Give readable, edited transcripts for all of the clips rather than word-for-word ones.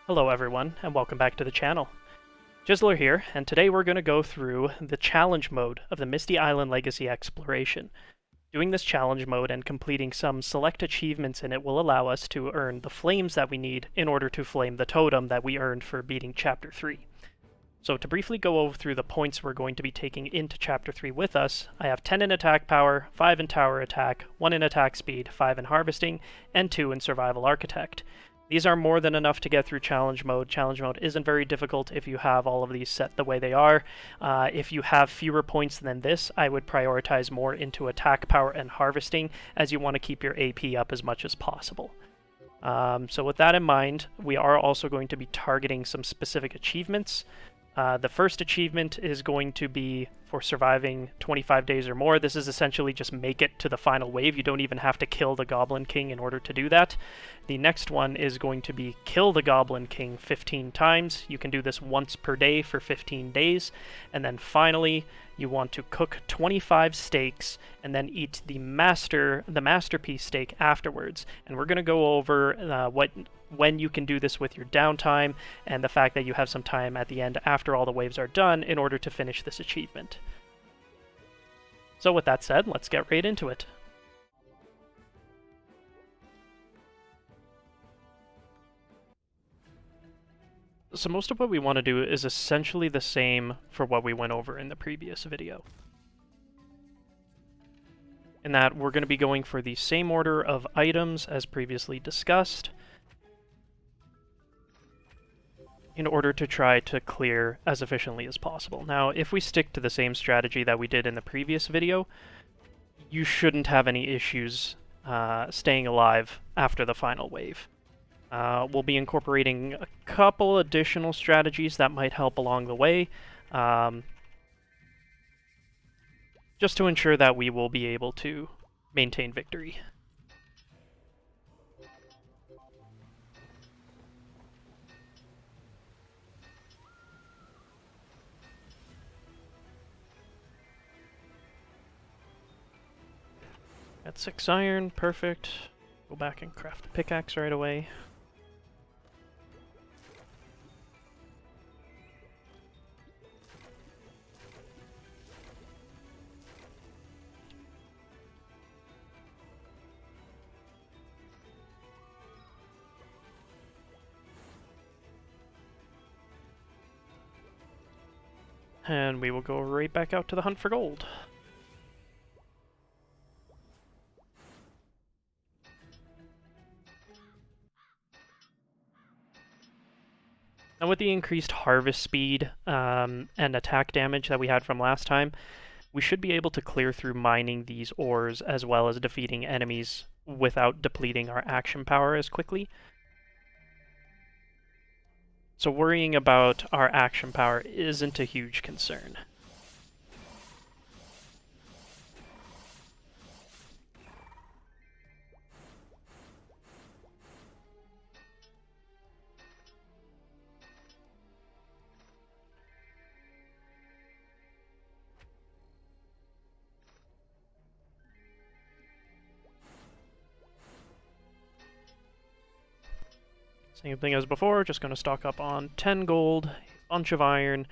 Hello everyone, and welcome back to the channel. Jizzler here, and today we're going to go through the challenge mode of the Misty Island Legacy exploration. Doing this challenge mode and completing some select achievements in it will allow us to earn the flames that we need in order to flame the totem that we earned for beating Chapter 3. So to briefly go through the points we're going to be taking into Chapter 3 with us, I have 10 in attack power, 5 in tower attack, 1 in attack speed, 5 in harvesting, and 2 in survival architect. These are more than enough to get through challenge mode. Challenge mode isn't very difficult if you have all of these set the way they are. If you have fewer points than this, I would prioritize more into attack power and harvesting, as you want to keep your AP up as much as possible. So with that in mind, we are also going to be targeting some specific achievements. The first achievement is going to be for surviving 25 days or more. This is essentially just make it to the final wave. You don't even have to kill the Goblin King in order to do that. The next one is going to be kill the Goblin King 15 times. You can do this once per day for 15 days. And then finally, you want to cook 25 steaks and then eat the masterpiece steak afterwards. And we're going to go over when you can do this with your downtime, and the fact that you have some time at the end after all the waves are done in order to finish this achievement. So with that said, let's get right into it. So most of what we want to do is essentially the same for what we went over in the previous video. In that we're going to be going for the same order of items as previously discussed, in order to try to clear as efficiently as possible. Now, if we stick to the same strategy that we did in the previous video, you shouldn't have any issues staying alive after the final wave. We'll be incorporating a couple additional strategies that might help along the way, just to ensure that we will be able to maintain victory. Got 6 iron, perfect. Go back and craft the pickaxe right away. And we will go right back out to the hunt for gold. Now with the increased harvest speed and attack damage that we had from last time, we should be able to clear through mining these ores as well as defeating enemies without depleting our action power as quickly. So worrying about our action power isn't a huge concern. Same thing as before, just going to stock up on 10 gold, a bunch of iron,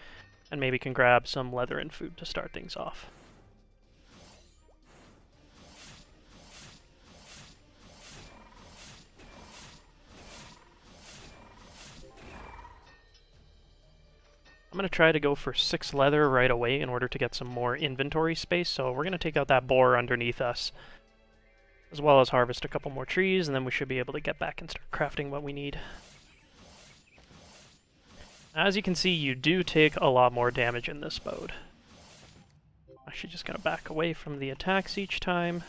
and maybe can grab some leather and food to start things off. I'm going to try to go for 6 leather right away in order to get some more inventory space, so we're going to take out that boar underneath us, as well as harvest a couple more trees, and then we should be able to get back and start crafting what we need. As you can see, you do take a lot more damage in this mode. Actually just going to back away from the attacks each time,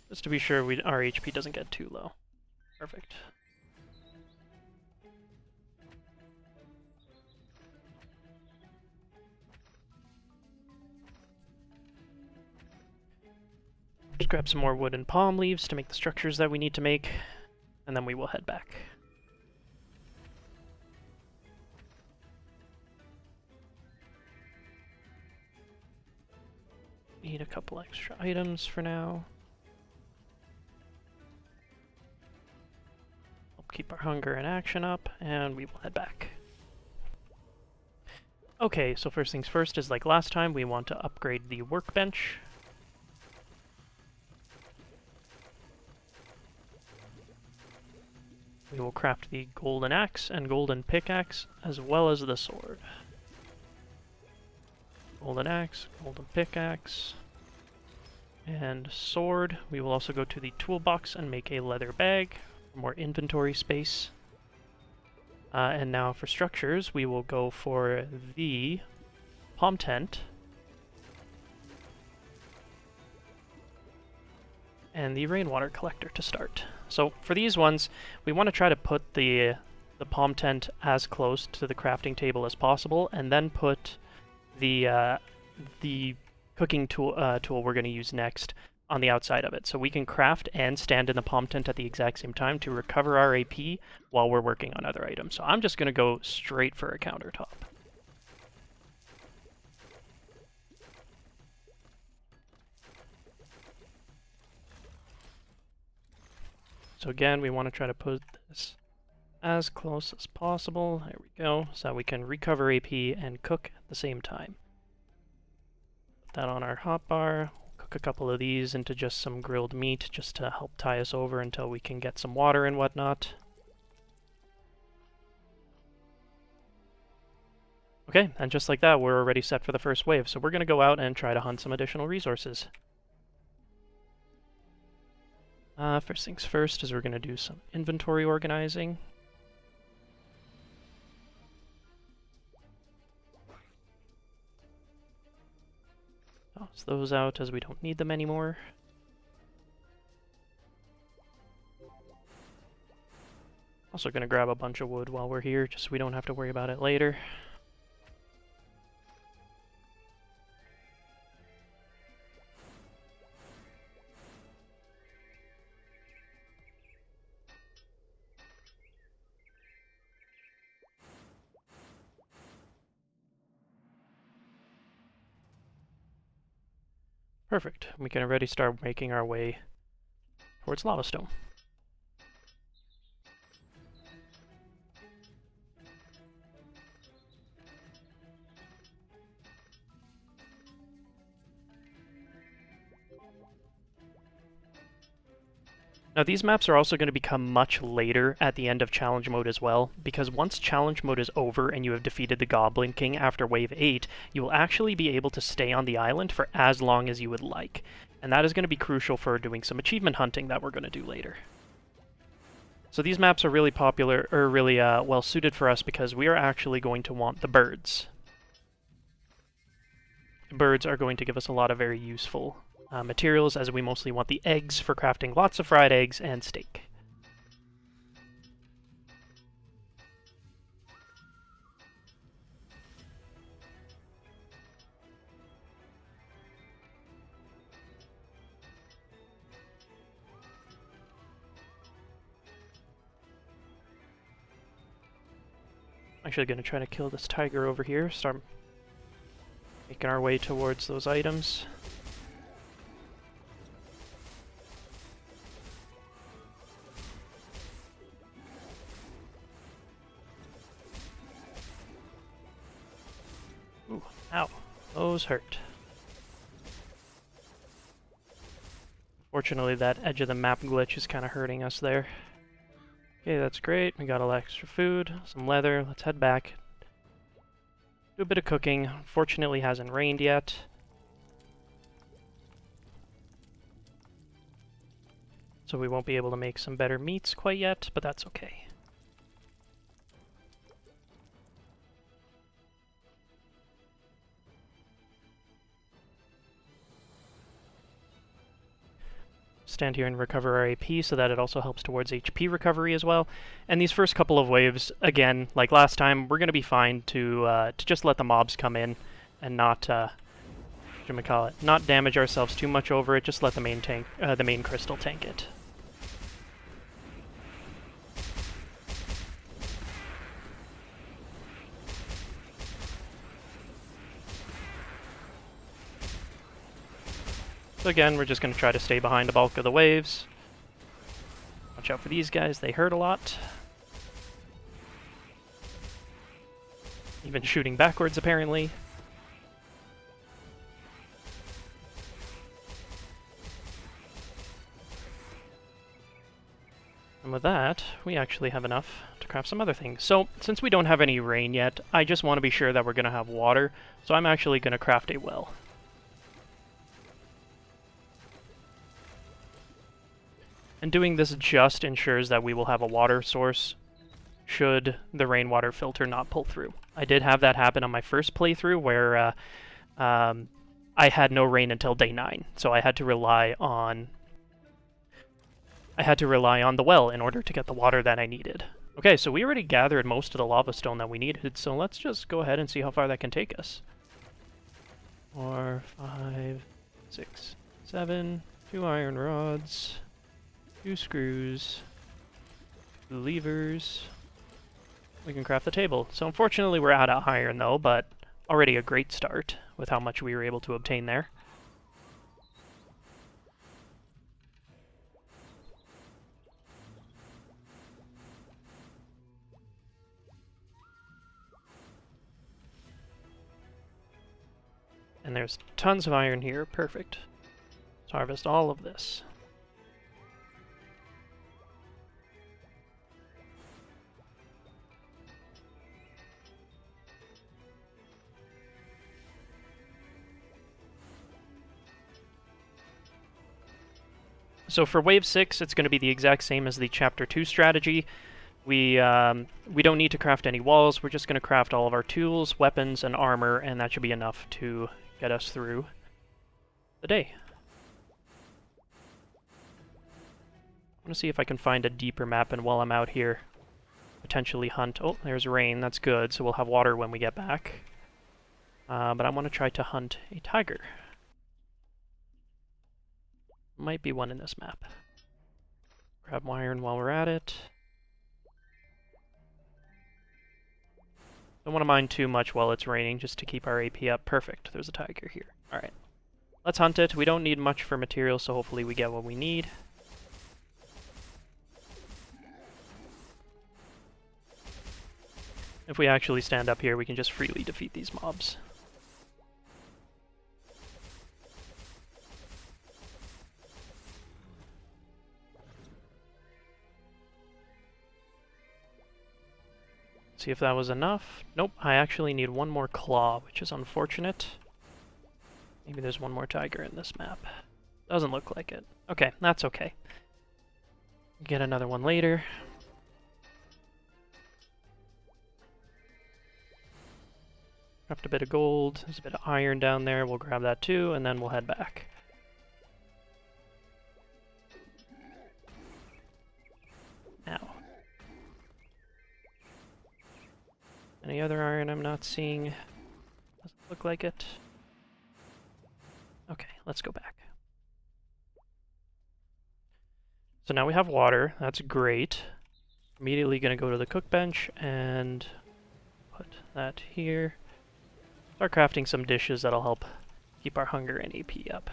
just to be sure our HP doesn't get too low. Perfect. Just grab some more wood and palm leaves to make the structures that we need to make, and then we will head back. Need a couple extra items for now. Help keep our hunger and action up, and we will head back. Okay, so first things first is like last time, we want to upgrade the workbench. We will craft the golden axe and golden pickaxe, as well as the sword. Golden axe, golden pickaxe, and sword. We will also go to the toolbox and make a leather bag for more inventory space. And now for structures, we will go for the palm tent and the rainwater collector to start. So for these ones, we want to try to put the palm tent as close to the crafting table as possible, and then put the cooking tool we're going to use next on the outside of it. So we can craft and stand in the palm tent at the exact same time to recover our AP while we're working on other items. So I'm just going to go straight for a countertop. So again, we want to try to put this as close as possible. There we go, so we can recover AP and cook at the same time. Put that on our hotbar. Cook a couple of these into just some grilled meat, just to help tie us over until we can get some water and whatnot. Okay, and just like that, we're already set for the first wave, so we're going to go out and try to hunt some additional resources. First things first is we're going to do some inventory organizing. Toss those out as we don't need them anymore. Also going to grab a bunch of wood while we're here, just so we don't have to worry about it later. Perfect. We can already start making our way towards lava stone. Now these maps are also going to become much later at the end of challenge mode as well, because once challenge mode is over and you have defeated the Goblin King after wave 8, you will actually be able to stay on the island for as long as you would like. And that is going to be crucial for doing some achievement hunting that we're going to do later. So these maps are really popular, or really well suited for us, because we are actually going to want the birds. The birds are going to give us a lot of very useful materials, as we mostly want the eggs for crafting lots of fried eggs and steak. I'm actually going to try to kill this tiger over here, start making our way towards those items. Ooh, ow. Those hurt. Fortunately, that edge of the map glitch is kind of hurting us there. Okay, that's great. We got a little extra food, some leather. Let's head back. Do a bit of cooking. Fortunately, hasn't rained yet. So we won't be able to make some better meats quite yet, but that's okay. Stand here and recover our AP so that it also helps towards HP recovery as well. And these first couple of waves, again, like last time, we're going to be fine to just let the mobs come in and not, not damage ourselves too much over it. Just let the main crystal tank it. So again, we're just going to try to stay behind the bulk of the waves. Watch out for these guys, they hurt a lot. even shooting backwards apparently. And with that, we actually have enough to craft some other things. So, since we don't have any rain yet, I just want to be sure that we're going to have water, so I'm actually going to craft a well. And doing this just ensures that we will have a water source should the rainwater filter not pull through. I did have that happen on my first playthrough where I had no rain until day 9, so I had to rely on the well in order to get the water that I needed. Okay, so we already gathered most of the lava stone that we needed, so let's just go ahead and see how far that can take us. 4, 5, 6, 7, 2 iron rods, 2 screws, 2 levers. We can craft the table. So unfortunately we're out of iron though, but already a great start with how much we were able to obtain there. And there's tons of iron here. Perfect. Let's harvest all of this. So for Wave 6, it's going to be the exact same as the Chapter 2 strategy. We don't need to craft any walls. We're just going to craft all of our tools, weapons, and armor, and that should be enough to get us through the day. I want to see if I can find a deeper map, and while I'm out here, potentially hunt. Oh, there's rain. That's good, so we'll have water when we get back. But I want to try to hunt a tiger. Might be one in this map. Grab iron while we're at it. Don't want to mine too much while it's raining, just to keep our AP up. Perfect. There's a tiger here. Alright. Let's hunt it. We don't need much for material, so hopefully we get what we need. If we actually stand up here, we can just freely defeat these mobs. See if that was enough. Nope, I actually need one more claw, which is unfortunate. Maybe there's one more tiger in this map. Doesn't look like it. Okay, that's okay. Get another one later. Craft a bit of gold. There's a bit of iron down there. We'll grab that too, and then we'll head back. Now. Any other iron I'm not seeing? Doesn't look like it. Okay, let's go back. So now we have water. That's great. Immediately going to go to the cook bench and put that here. Start crafting some dishes that'll help keep our hunger and AP up.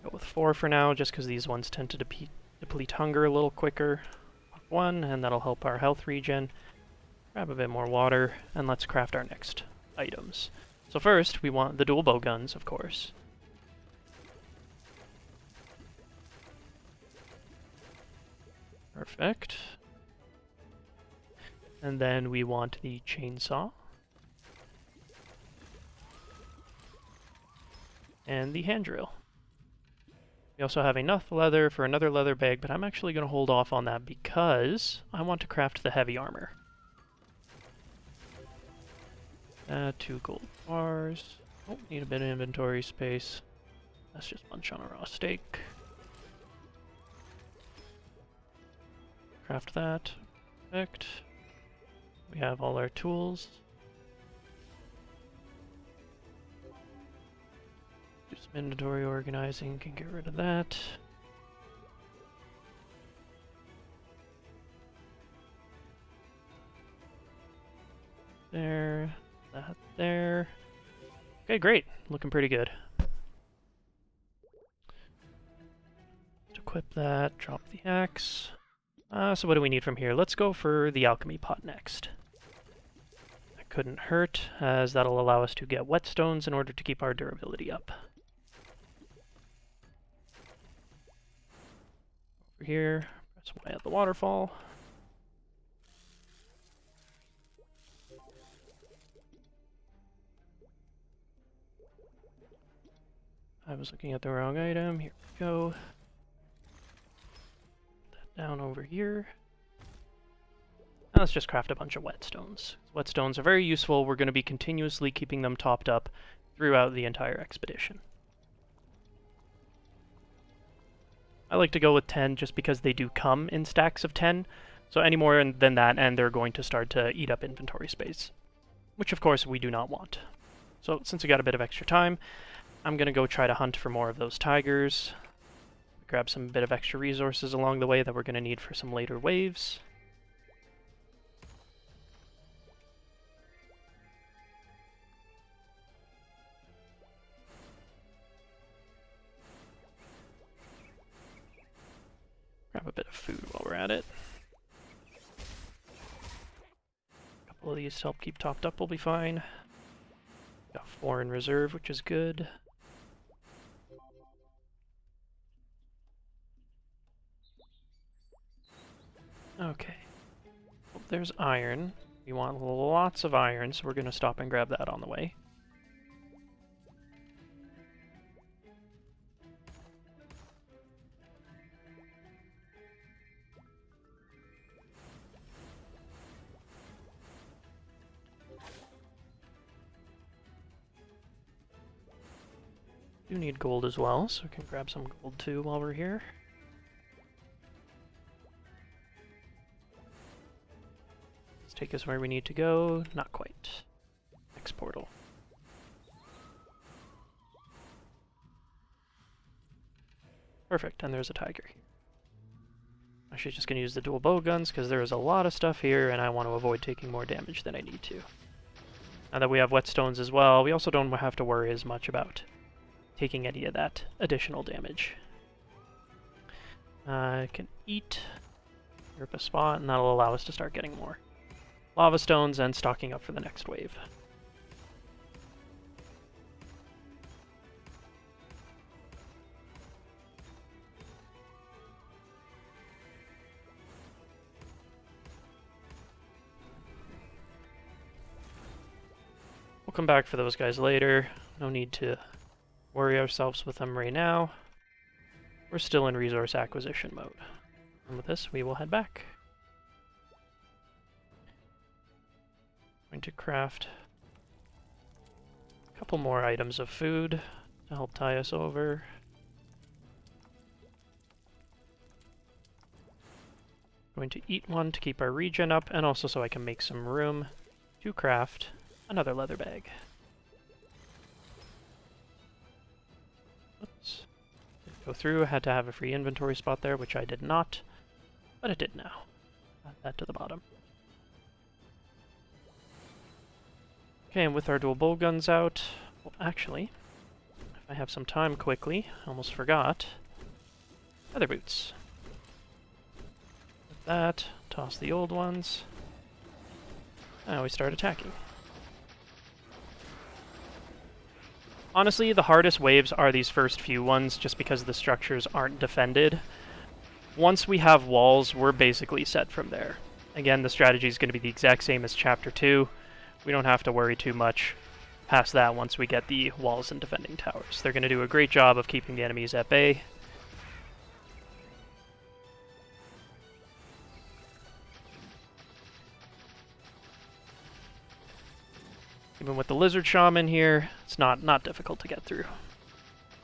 Go with 4 for now, just because these ones tend to deplete hunger a little quicker. 1, and that'll help our health regen. Grab a bit more water, and let's craft our next items. So first, we want the dual bow guns, of course. Perfect. And then we want the chainsaw. And the hand drill. We also have enough leather for another leather bag, but I'm actually going to hold off on that because I want to craft the heavy armor. 2 gold bars. Oh, need a bit of inventory space. Let's just munch on a raw steak. Craft that. Perfect. We have all our tools. Do some inventory organizing, can get rid of that. There, that there. Okay, great. Looking pretty good. Let's equip that, drop the axe. So what do we need from here? Let's go for the alchemy pot next. That couldn't hurt, as that'll allow us to get whetstones in order to keep our durability up. Over here, press Y at the waterfall. I was looking at the wrong item. Here we go. Put that down over here. Now let's just craft a bunch of whetstones. Whetstones are very useful. We're going to be continuously keeping them topped up throughout the entire expedition. I like to go with 10 just because they do come in stacks of 10. So any more than that, and they're going to start to eat up inventory space, which of course we do not want. So since we got a bit of extra time, I'm going to go try to hunt for more of those tigers. Grab some bit of extra resources along the way that we're going to need for some later waves. Grab a bit of food while we're at it. A couple of these to help keep topped up will be fine. Got 4 in reserve, which is good. Okay. Well, there's iron. We want lots of iron, so we're going to stop and grab that on the way. Do need gold as well, so we can grab some gold too while we're here. Let's take us where we need to go. Not quite. Next portal. Perfect, and there's a tiger. Actually just going to use the dual bow guns because there is a lot of stuff here and I want to avoid taking more damage than I need to. Now that we have whetstones as well, we also don't have to worry as much about taking any of that additional damage. I can eat, rip a spot, and that'll allow us to start getting more lava stones and stocking up for the next wave. We'll come back for those guys later. No need to worry ourselves with them right now. We're still in resource acquisition mode. And with this, we will head back. Going to craft a couple more items of food to help tie us over. Going to eat one to keep our regen up, and also so I can make some room to craft another leather bag. Oops. Didn't go through, I had to have a free inventory spot there, which I did not, but it did now. Add that to the bottom. Okay, and with our dual bow guns out, well, actually, if I have some time quickly, I almost forgot, feather boots. With that, toss the old ones. Now we start attacking. Honestly, the hardest waves are these first few ones, just because the structures aren't defended. Once we have walls, we're basically set from there. Again, the strategy is going to be the exact same as Chapter 2. We don't have to worry too much past that once we get the walls and defending towers. They're going to do a great job of keeping the enemies at bay. Even with the Lizard Shaman here, it's not difficult to get through.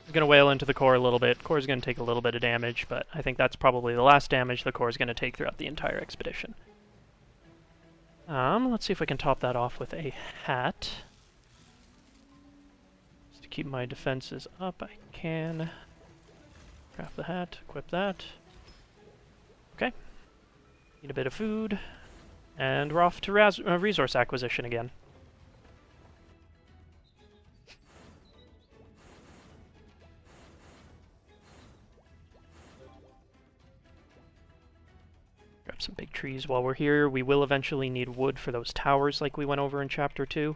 I'm going to wail into the core a little bit. Core's going to take a little bit of damage, but I think that's probably the last damage the core is going to take throughout the entire expedition. Let's see if I can top that off with a hat. Just to keep my defenses up, I can craft the hat, equip that. Okay. Need a bit of food, and we're off to resource acquisition again. Grab some big trees while we're here. We will eventually need wood for those towers like we went over in Chapter 2.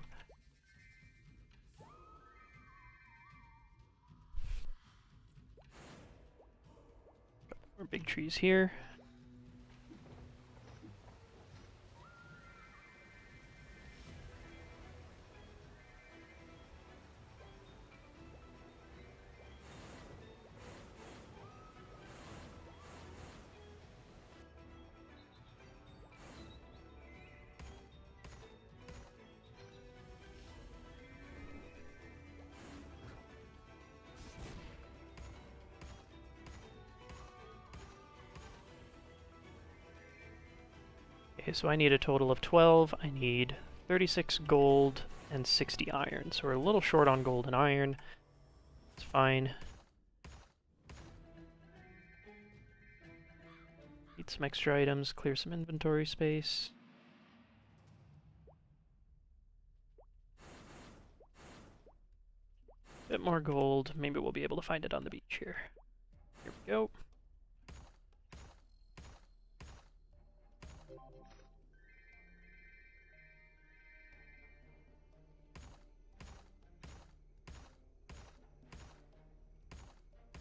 More big trees here. Okay, so I need a total of 12. I need 36 gold and 60 iron. So we're a little short on gold and iron. It's fine. Need some extra items, clear some inventory space. Bit more gold. Maybe we'll be able to find it on the beach here. Here we go.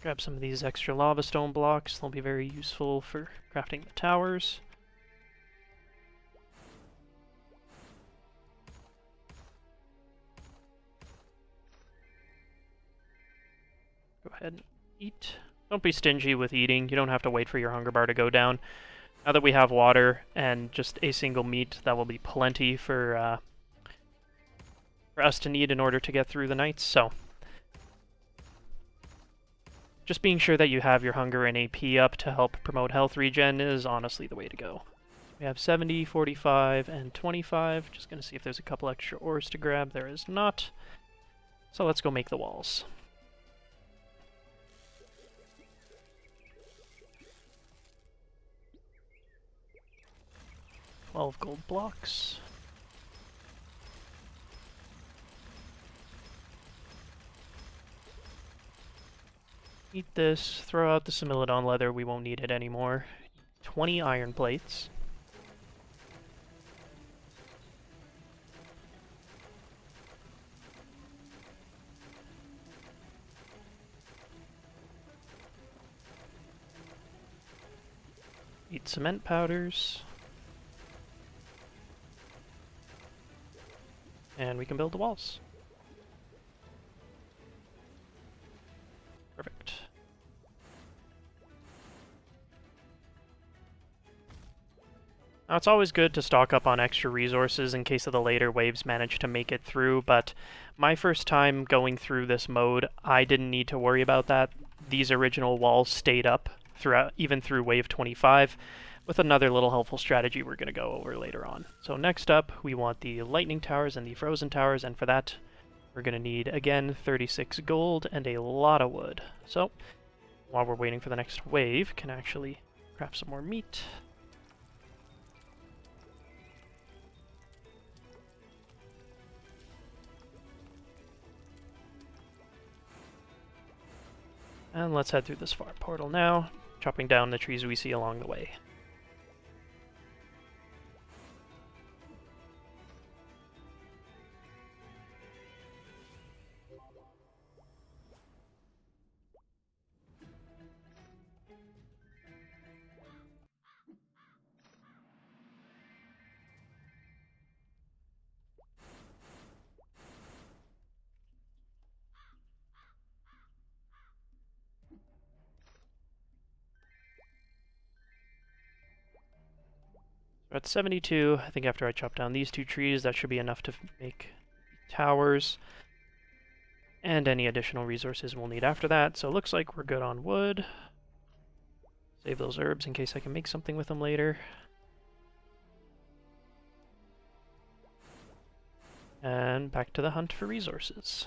Grab some of these extra lava stone blocks. They'll be very useful for crafting the towers. Go ahead and eat. Don't be stingy with eating. You don't have to wait for your hunger bar to go down. Now that we have water and just a single meat, that will be plenty for us to need in order to get through the nights, so just being sure that you have your hunger and AP up to help promote health regen is honestly the way to go. We have 70, 45, and 25. Just going to see if there's a couple extra ores to grab. There is not. So let's go make the walls. $12 gold blocks. Eat this, throw out the Similodon leather, we won't need it anymore. 20 iron plates. Eat cement powders. And we can build the walls. Perfect. Now, it's always good to stock up on extra resources in case of the later waves manage to make it through, but my first time going through this mode, I didn't need to worry about that. These original walls stayed up throughout, even through wave 25, with another little helpful strategy we're going to go over later on. So next up, we want the lightning towers and the frozen towers, and for that, we're going to need, again, 36 gold and a lot of wood. So, while we're waiting for the next wave, can actually craft some more meat. And let's head through this farm portal now, chopping down the trees we see along the way. We're at 72. I think after I chop down these two trees, that should be enough to make towers. And any additional resources we'll need after that. So it looks like we're good on wood. Save those herbs in case I can make something with them later. And back to the hunt for resources.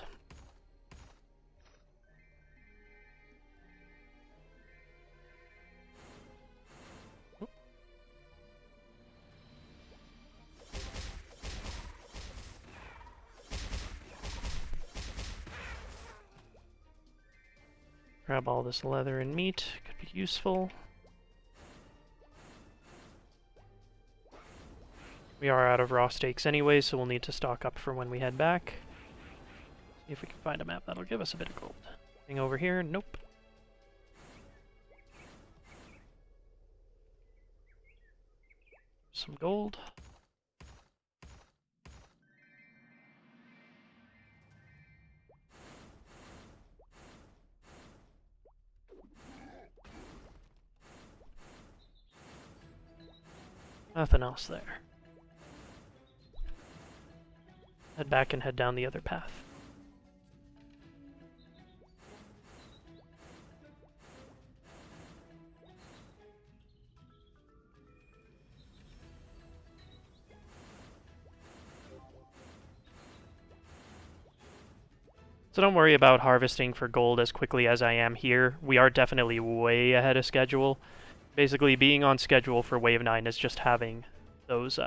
Grab all this leather and meat, could be useful. We are out of raw steaks anyway, so we'll need to stock up for when we head back. See if we can find a map that'll give us a bit of gold. Anything over here? Nope. Some gold. Nothing else there. Head back and head down the other path. So don't worry about harvesting for gold as quickly as I am here. We are definitely way ahead of schedule. Basically, being on schedule for Wave 9 is just having those,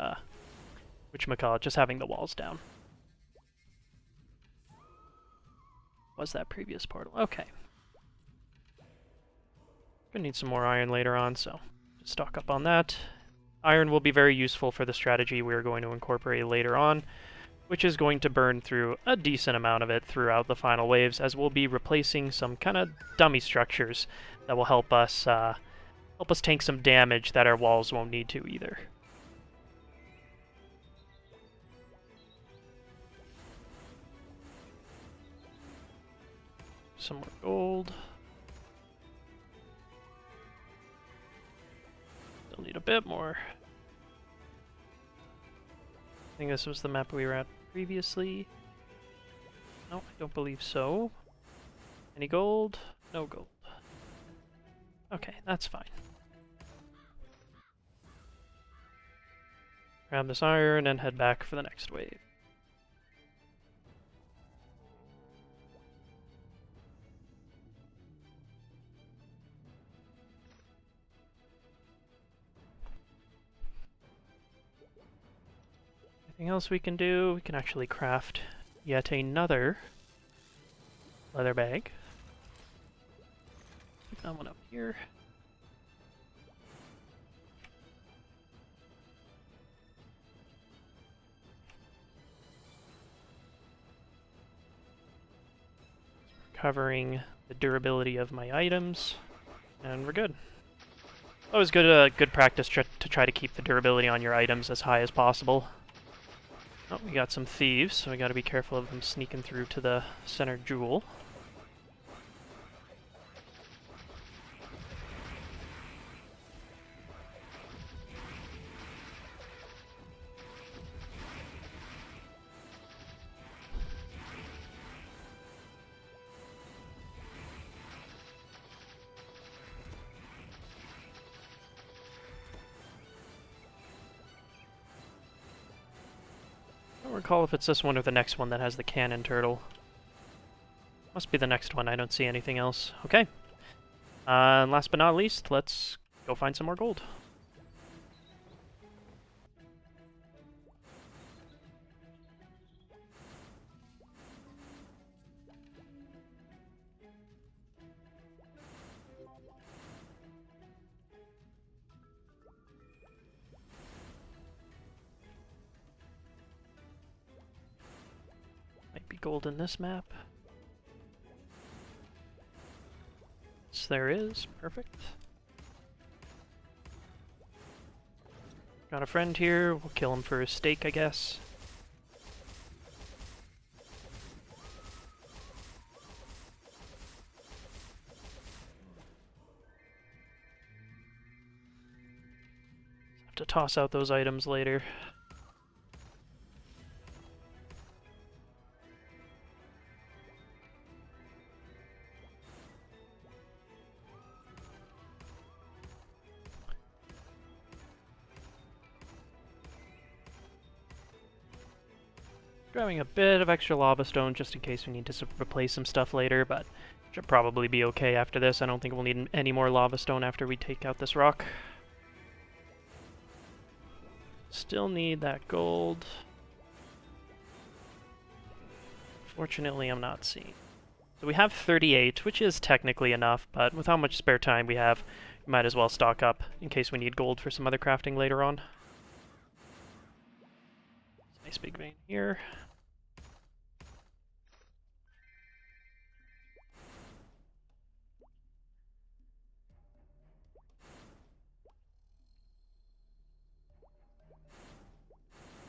whatchamacallit, just having the walls down. Was that previous portal? Okay. Gonna need some more iron later on, so just stock up on that. Iron will be very useful for the strategy we're going to incorporate later on, which is going to burn through a decent amount of it throughout the final waves, as we'll be replacing some kind of dummy structures that will help us tank some damage that our walls won't need to either. Some more gold. Still need a bit more. I think this was the map we were at previously. No, I don't believe so. Any gold? No gold. Okay, that's fine. Grab this iron and head back for the next wave. Anything else we can do? We can actually craft yet another leather bag. Put that one up here. Covering the durability of my items, and we're good. Always good practice to try to keep the durability on your items as high as possible. Oh, we got some thieves, so we got to be careful of them sneaking through to the center jewel. I don't recall if it's this one or the next one that has the cannon turtle. Must be the next one, I don't see anything else. Okay. And last but not least, let's go find some more gold. Might be gold in this map. Yes, there is. Perfect. Got a friend here. We'll kill him for his steak, I guess. Have to toss out those items later. Grabbing a bit of extra lava stone just in case we need to replace some stuff later, but should probably be okay after this. I don't think we'll need any more lava stone after we take out this rock. Still need that gold. Fortunately, I'm not seeing. So we have 38, which is technically enough, but with how much spare time we have, we might as well stock up in case we need gold for some other crafting later on. nice big vein here.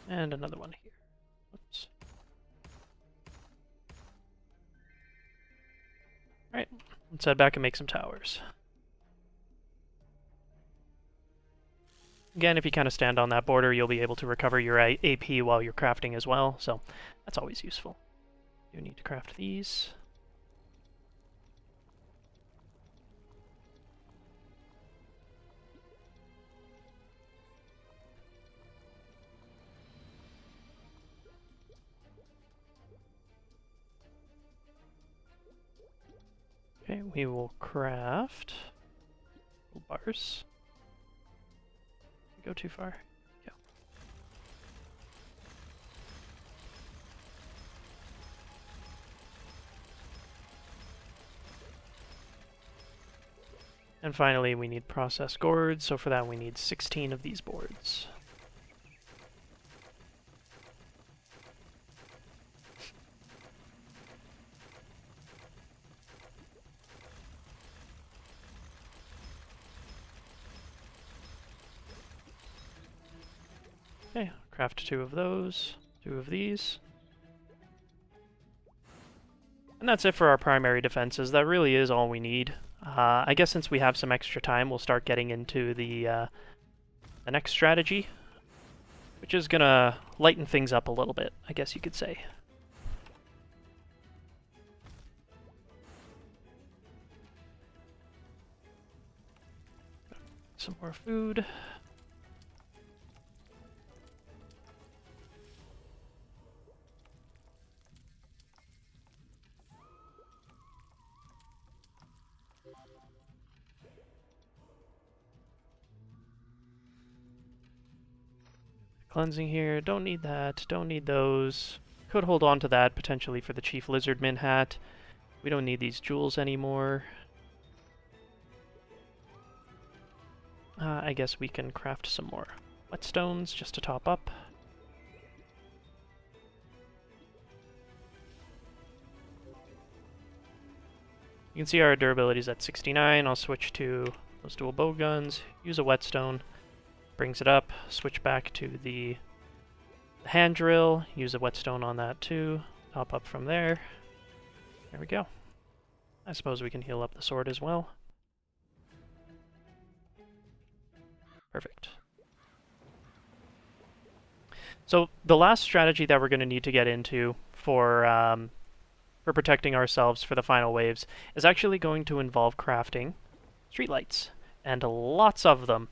And another one here. Oops. Alright, let's head back and make some towers. Again, if you kind of stand on that border, you'll be able to recover your AP while you're crafting as well, so that's always useful. You need to craft these. Okay, we will craft bars. Go too far. Yeah. And finally, we need processed gourds, so for that we need 16 of these boards. Okay, craft 2 of those, 2 of these. And that's it for our primary defenses. That really is all we need. I guess since we have some extra time, we'll start getting into the next strategy, which is gonna lighten things up a little bit, I guess you could say. Some more food. Cleansing here, don't need that, don't need those. Could hold on to that potentially for the Chief Lizardman hat. We don't need these jewels anymore. I guess we can craft some more whetstones just to top up. You can see our durability is at 69. I'll switch to those dual bow guns, use a whetstone. Brings it up, switch back to the hand drill, use a whetstone on that too, top up from there. There we go. I suppose we can heal up the sword as well. Perfect. So the last strategy that we're going to need to get into for protecting ourselves for the final waves is actually going to involve crafting streetlights, and lots of them.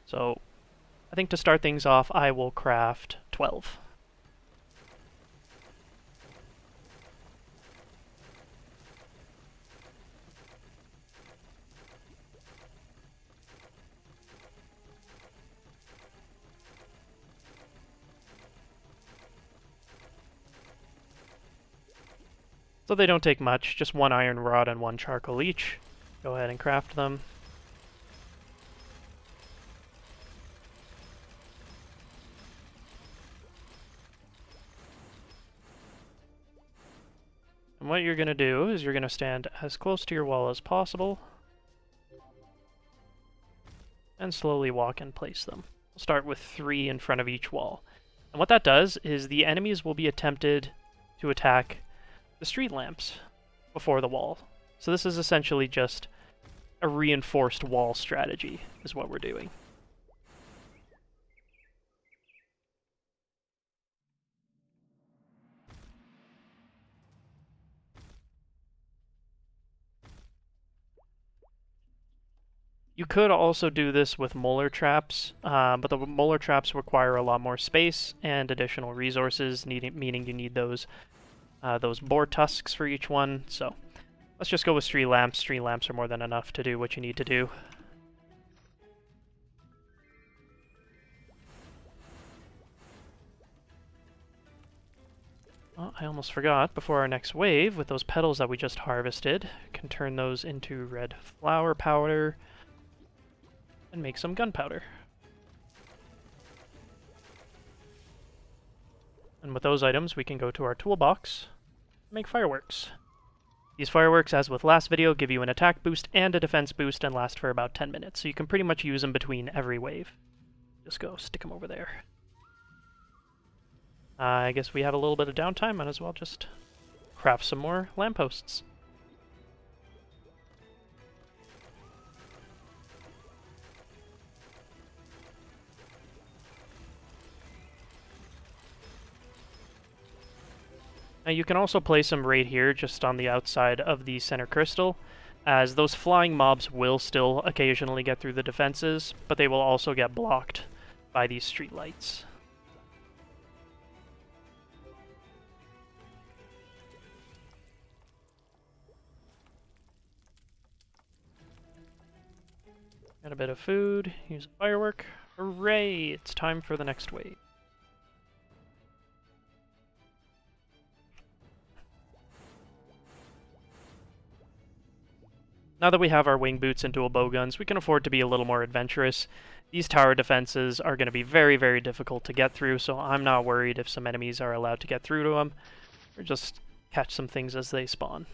So I think to start things off, I will craft 12. So they don't take much, just 1 iron rod and 1 charcoal each. Go ahead and craft them. And what you're going to do is you're going to stand as close to your wall as possible and slowly walk and place them. We'll start with 3 in front of each wall. And what that does is the enemies will be attempted to attack the street lamps before the wall. So this is essentially just a reinforced wall strategy, is what we're doing. You could also do this with molar traps, but the molar traps require a lot more space and additional resources, meaning you need those boar tusks for each one. So let's just go with street lamps. Street lamps are more than enough to do what you need to do. Oh, I almost forgot, before our next wave, with those petals that we just harvested, can turn those into red flower powder and make some gunpowder. And with those items, we can go to our toolbox and make fireworks. These fireworks, as with last video, give you an attack boost and a defense boost and last for about 10 minutes, so you can pretty much use them between every wave. Just go stick them over there. I guess we have a little bit of downtime, might as well just craft some more lampposts. Now you can also place them right here, just on the outside of the center crystal, as those flying mobs will still occasionally get through the defenses, but they will also get blocked by these streetlights. Got a bit of food, use a firework. Hooray! It's time for the next wave. Now that we have our wing boots and dual bowguns, we can afford to be a little more adventurous. These tower defenses are going to be very, very difficult to get through, so I'm not worried if some enemies are allowed to get through to them, or just catch some things as they spawn.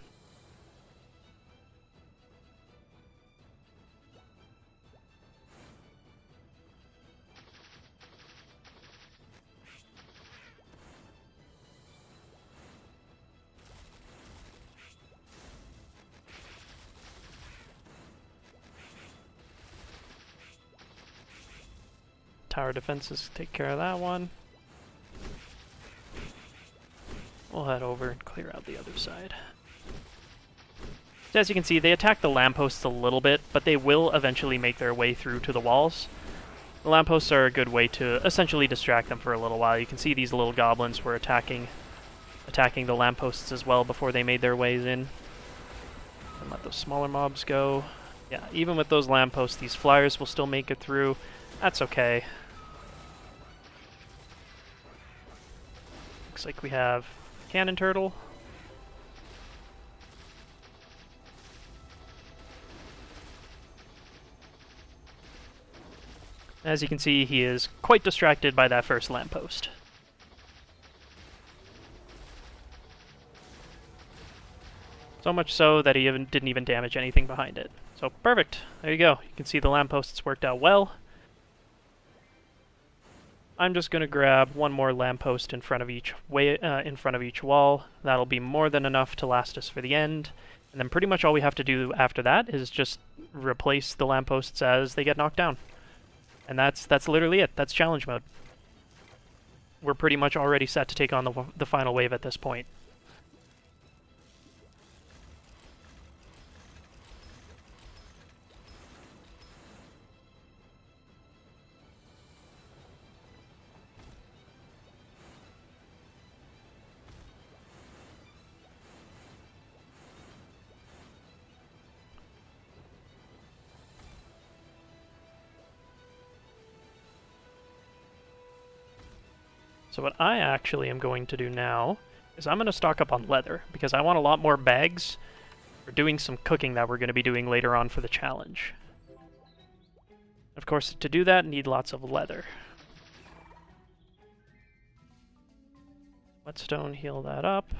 Tower defenses take care of that one. We'll head over and clear out the other side. So as you can see, they attack the lampposts a little bit, but they will eventually make their way through to the walls. The lampposts are a good way to essentially distract them for a little while. You can see these little goblins were attacking the lampposts as well before they made their ways in. And let those smaller mobs go. Yeah, even with those lampposts, these flyers will still make it through. That's okay. Looks like we have Cannon Turtle. As you can see, he is quite distracted by that first lamppost. So much so that he didn't even damage anything behind it. So perfect. There you go. You can see the lampposts worked out well. I'm just going to grab one more lamppost in front of each wall. That'll be more than enough to last us for the end. And then pretty much all we have to do after that is just replace the lampposts as they get knocked down. And that's literally it. That's challenge mode. We're pretty much already set to take on the final wave at this point. So what I actually am going to do now is I'm going to stock up on leather, because I want a lot more bags for doing some cooking that we're going to be doing later on for the challenge. Of course, to do that, need lots of leather. Whetstone, heal that up.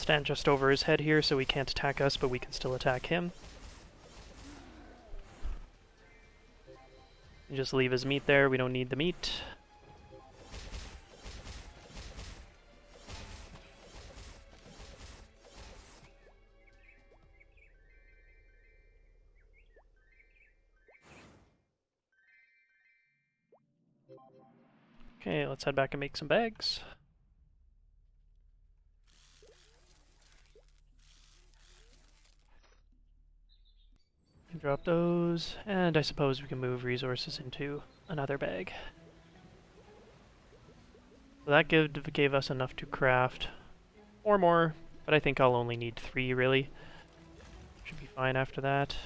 Stand just over his head here so he can't attack us, but we can still attack him. Just leave his meat there, we don't need the meat. Okay, let's head back and make some bags. Drop those, and I suppose we can move resources into another bag. So that gave us enough to craft 4 more, but I think I'll only need 3 really. Should be fine after that.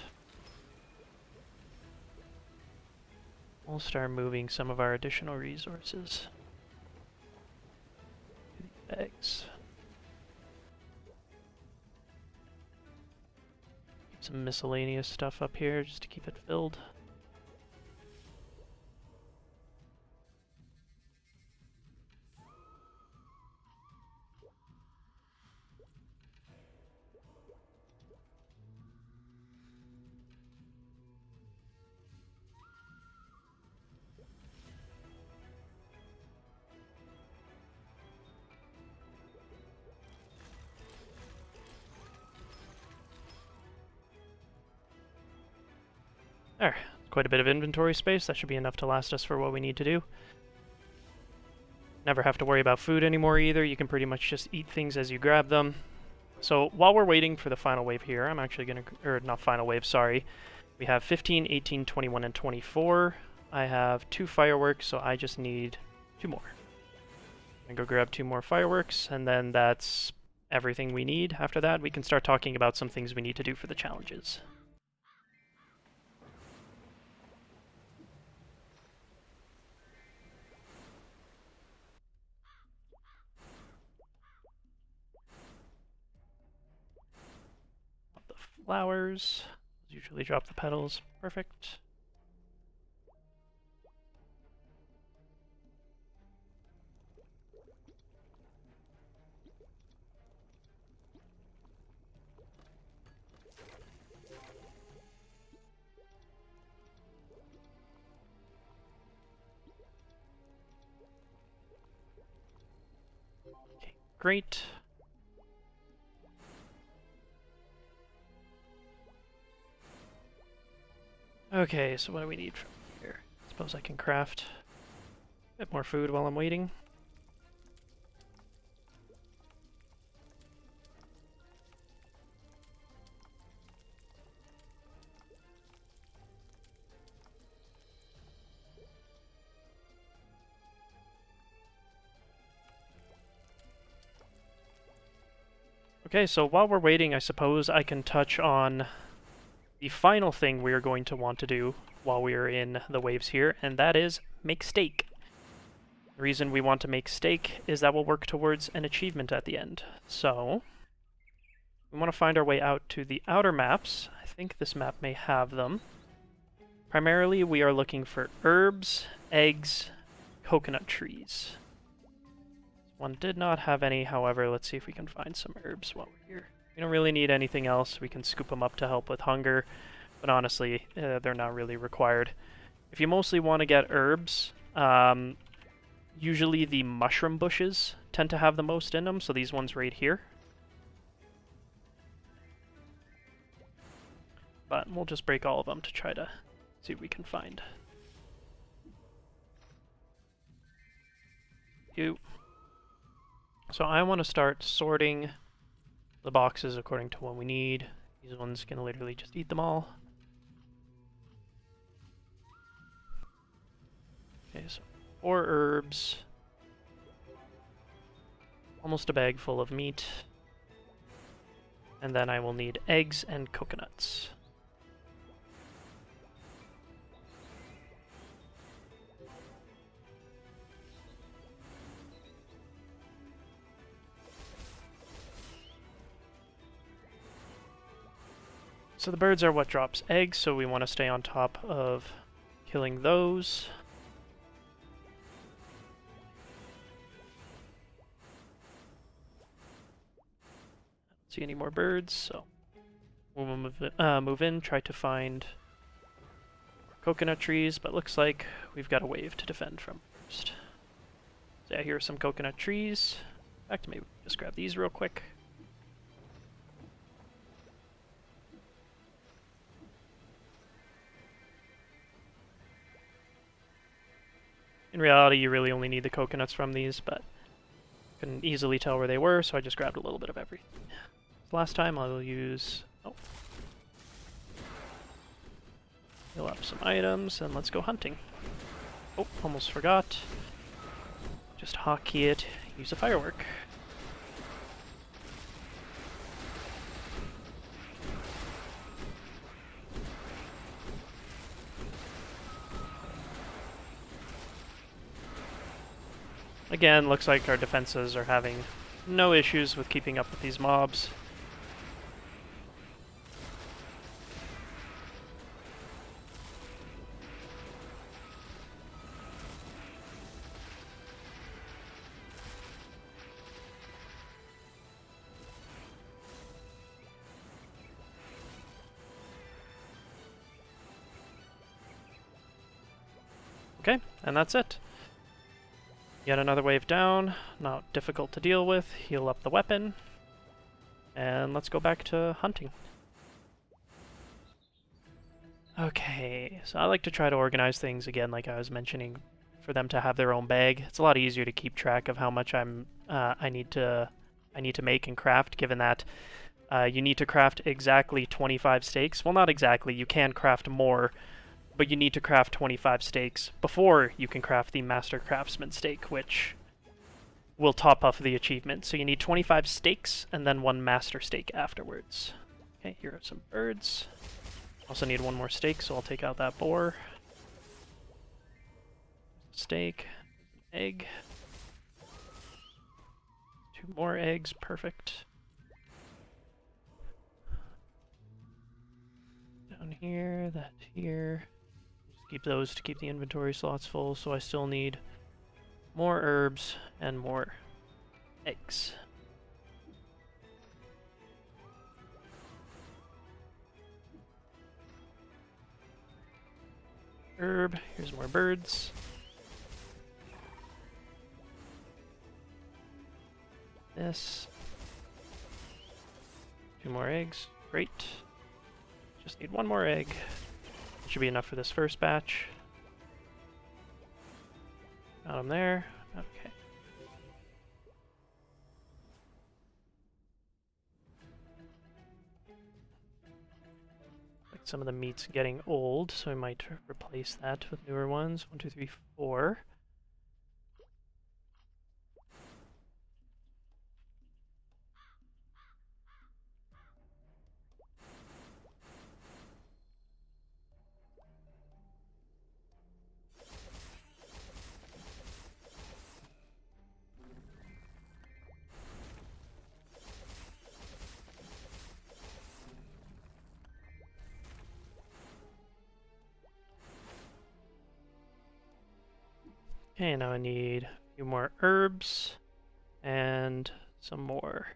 We'll start moving some of our additional resources to these bags. Keep some miscellaneous stuff up here just to keep it filled. There, quite a bit of inventory space. That should be enough to last us for what we need to do. Never have to worry about food anymore either. You can pretty much just eat things as you grab them. So while we're waiting for the final wave here, I'm actually going to, or not final wave, sorry. We have 15, 18, 21, and 24. I have 2 fireworks, so I just need 2 more. I'm going to go grab 2 more fireworks, and then that's everything we need. After that, we can start talking about some things we need to do for the challenges. Flowers. Usually drop the petals. Perfect. Okay, great. Okay, so what do we need from here? I suppose I can craft a bit more food while I'm waiting. Okay, so while we're waiting, I suppose I can touch on the final thing we are going to want to do while we are in the waves here, and that is make steak. The reason we want to make steak is that will work towards an achievement at the end. So, we want to find our way out to the outer maps. I think this map may have them. Primarily, we are looking for herbs, eggs, coconut trees. One did not have any, however, let's see if we can find some herbs while we're here. We don't really need anything else. We can scoop them up to help with hunger, but honestly, they're not really required. If you mostly want to get herbs, usually the mushroom bushes tend to have the most in them, so these ones right here. But we'll just break all of them to try to see what we can find. So I want to start sorting the boxes according to what we need. These ones can literally just eat them all. Okay, so 4 herbs. Almost a bag full of meat. And then I will need eggs and coconuts. So the birds are what drops eggs, so we want to stay on top of killing those. I don't see any more birds, so we'll move in, try to find coconut trees, but looks like we've got a wave to defend from first. So yeah, here are some coconut trees. In fact, maybe just grab these real quick. In reality, you really only need the coconuts from these, but couldn't easily tell where they were, so I just grabbed a little bit of everything. Last time I will use... oh. Heal up some items, and let's go hunting. Oh, almost forgot. Just hotkey it, use a firework. Again, looks like our defenses are having no issues with keeping up with these mobs. Okay, and that's it. Yet another wave down, not difficult to deal with, heal up the weapon, and let's go back to hunting. Okay, so I like to try to organize things again, like I was mentioning, for them to have their own bag. It's a lot easier to keep track of how much I need to make and craft, given that you need to craft exactly 25 steaks. Well, not exactly, you can craft more, but you need to craft 25 steaks before you can craft the Master Craftsman steak, which will top up the achievement. So you need 25 steaks and then 1 Master steak afterwards. Okay, here are some birds. Also need 1 more steak, so I'll take out that boar. Steak, egg. 2 more eggs, perfect. Down here, that here. Keep those to keep the inventory slots full, so I still need more herbs and more eggs. Herb, here's more birds. This. 2 more eggs, great. Just need 1 more egg. Should be enough for this first batch. Got them there. Okay. Like some of the meat's getting old, so I might replace that with newer ones. 1, 2, 3, 4. Okay, now I need a few more herbs and some more.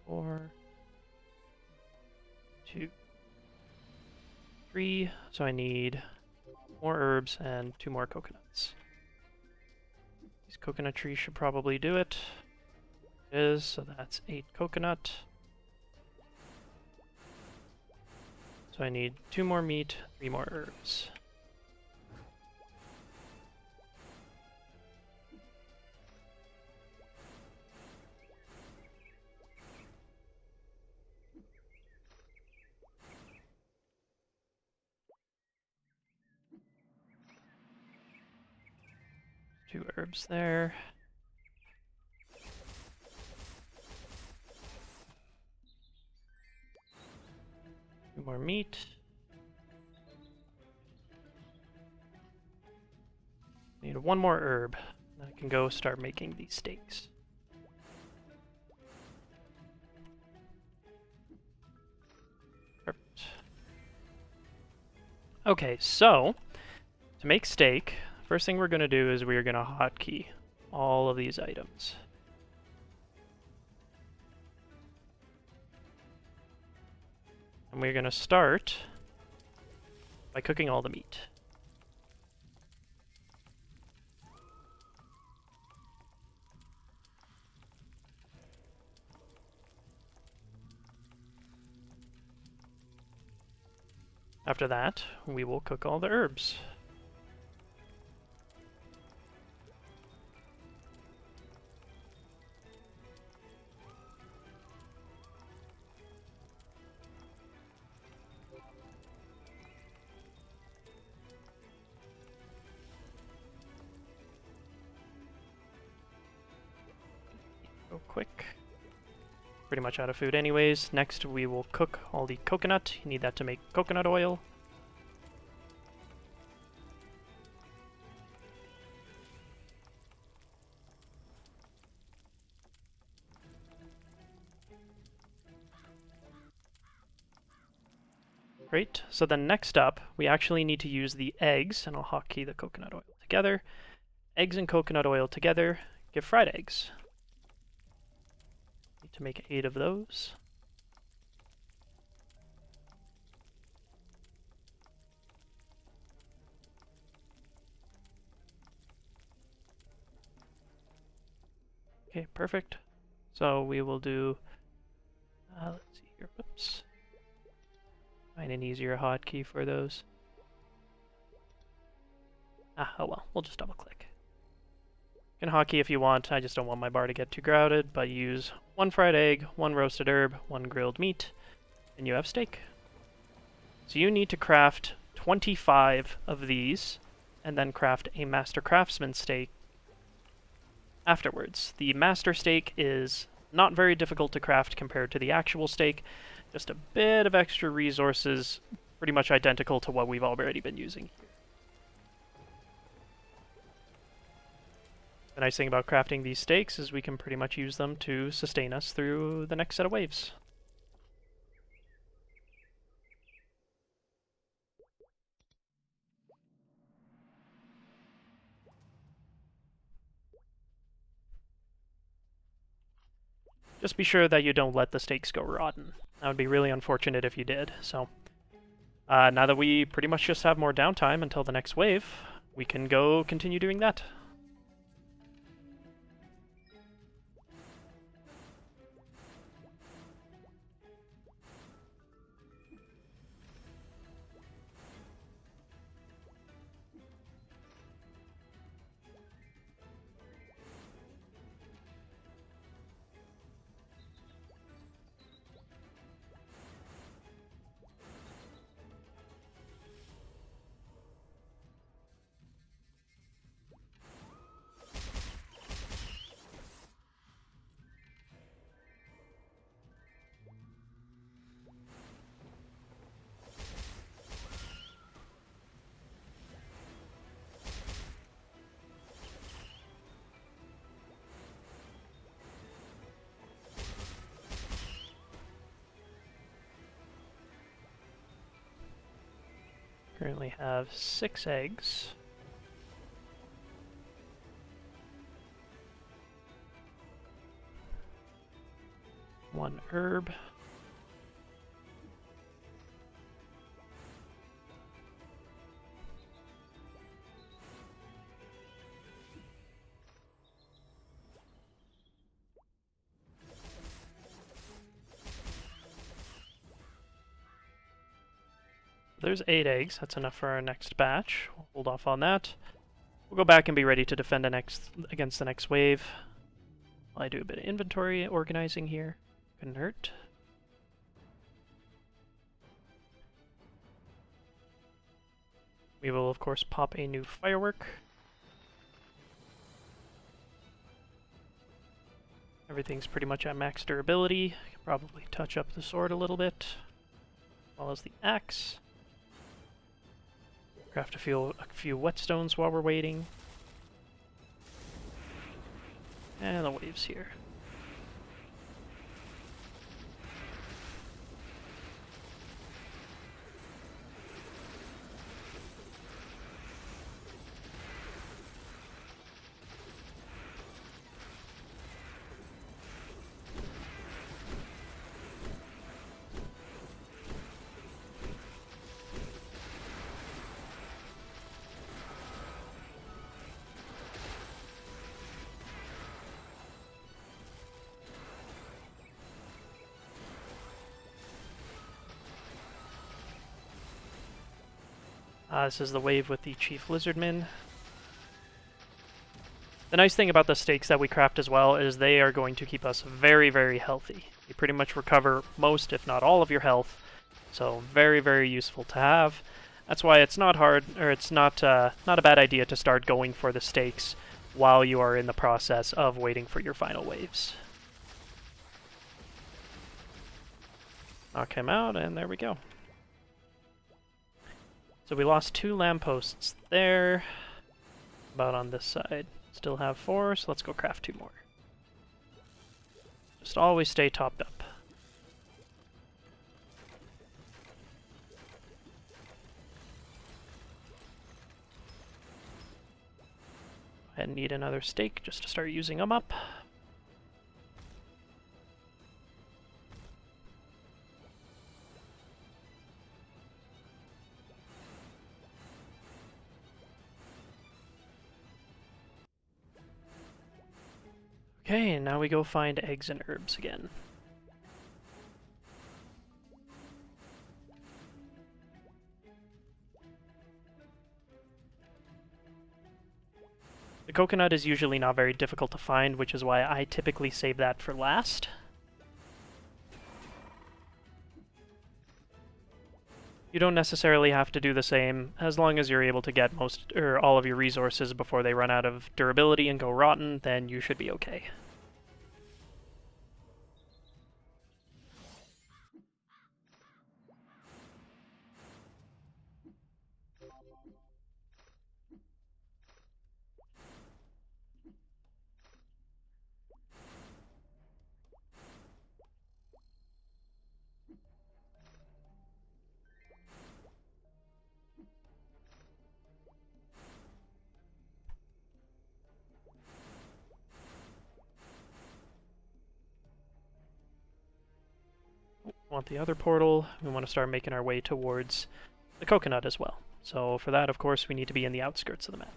4, 2, 3. So I need more herbs and 2 more coconuts. These coconut trees should probably do it. It is, so that's 8 coconut. So I need 2 more meat, 3 more herbs. Two herbs there. More meat. Need 1 more herb. Then I can go start making these steaks. Perfect. Okay, so to make steak, first thing we're going to do is we're going to hotkey all of these items. And we're going to start by cooking all the meat. After that, we will cook all the herbs. Go quick. Pretty much out of food anyways. Next we will cook all the coconut. You need that to make coconut oil. Great. So then next up, we actually need to use the eggs, and I'll hotkey the coconut oil together. Eggs and coconut oil together give fried eggs. Need to make 8 of those. Okay, perfect. So we will do, let's see here, whoops. Find an easier hotkey for those. Oh well, we'll just double click. You can hotkey if you want, I just don't want my bar to get too crowded, but use 1 fried egg, 1 roasted herb, 1 grilled meat, and you have steak. So you need to craft 25 of these, and then craft a Master Craftsman steak afterwards. The Master steak is not very difficult to craft compared to the actual steak, just a bit of extra resources, pretty much identical to what we've already been using here. The nice thing about crafting these steaks is we can pretty much use them to sustain us through the next set of waves. Just be sure that you don't let the steaks go rotten. That would be really unfortunate if you did. So now that we pretty much just have more downtime until the next wave, we can go continue doing that. Currently have 6 eggs. One herb. There's 8 eggs. That's enough for our next batch. We'll hold off on that. We'll go back and be ready to defend against the next wave. While I do a bit of inventory organizing here. Couldn't hurt. We will, of course, pop a new firework. Everything's pretty much at max durability. Can probably touch up the sword a little bit, as well as the axe. Craft a few whetstones while we're waiting. And the waves here. This is the wave with the Chief Lizardman. The nice thing about the stakes that we craft as well is they are going to keep us very, very healthy. You pretty much recover most, if not all, of your health, so very, very useful to have. That's why it's not hard, or it's not a bad idea to start going for the stakes while you are in the process of waiting for your final waves. Knock him out, and there we go. So we lost 2 lampposts there. About on this side. Still have 4, so let's go craft 2 more. Just always stay topped up. I need another stake just to start using them up. Okay, and now we go find eggs and herbs again. The coconut is usually not very difficult to find, which is why I typically save that for last. You don't necessarily have to do the same, as long as you're able to get most or all of your resources before they run out of durability and go rotten, then you should be okay. Want the other portal, we want to start making our way towards the coconut as well. So for that, of course, we need to be in the outskirts of the map.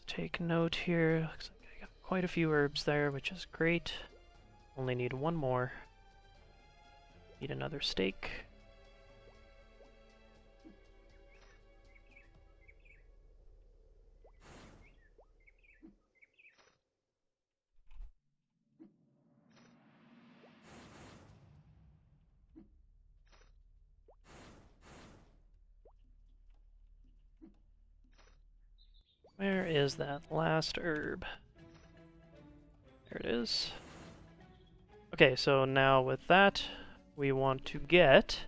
Take note here. Looks like I got quite a few herbs there, which is great. Only need 1 more. Need another stake. Where is that last herb? There it is. Okay, so now with that, we want to get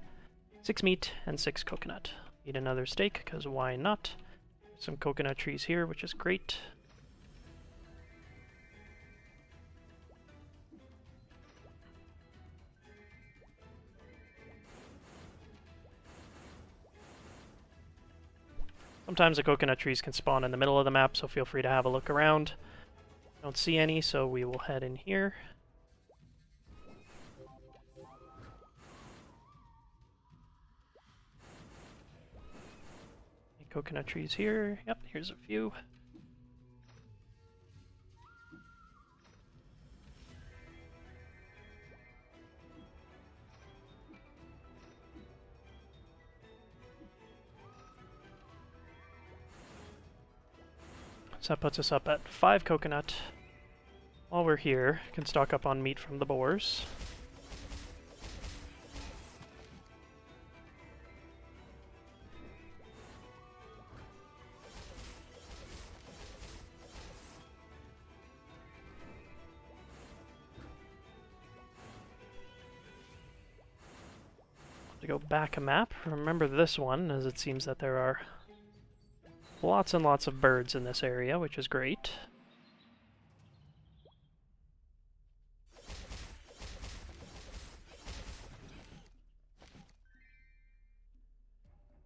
6 meat and 6 coconut. Need another steak, because why not? Some coconut trees here, which is great. Sometimes the coconut trees can spawn in the middle of the map, so feel free to have a look around. Don't see any, so we will head in here. Any coconut trees here? Yep, here's a few. So that puts us up at 5 coconut. While we're here, we can stock up on meat from the boars. To go back a map, remember this one, as it seems that there are lots and lots of birds in this area, which is great.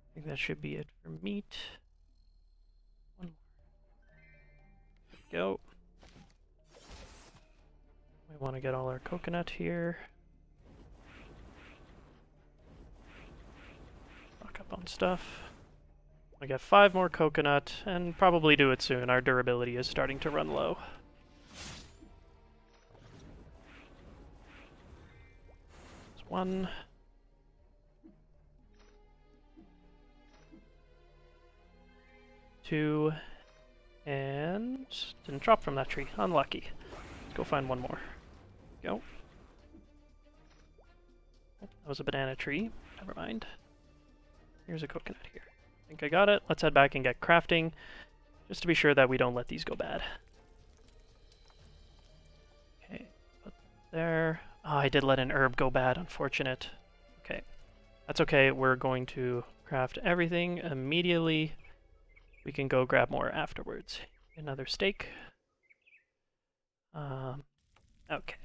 I think that should be it for meat. One more. There we go. We want to get all our coconut here. Stock up on stuff. We got 5 more coconut, and probably do it soon. Our durability is starting to run low. That's 1. 2, and didn't drop from that tree. Unlucky. Let's go find one more. Go. Oh, that was a banana tree. Never mind. Here's a coconut here. I think I got it. Let's head back and get crafting, just to be sure that we don't let these go bad. Okay, put there. Oh, I did let an herb go bad. Unfortunate. Okay. That's okay. We're going to craft everything immediately. We can go grab more afterwards. Another steak. Okay.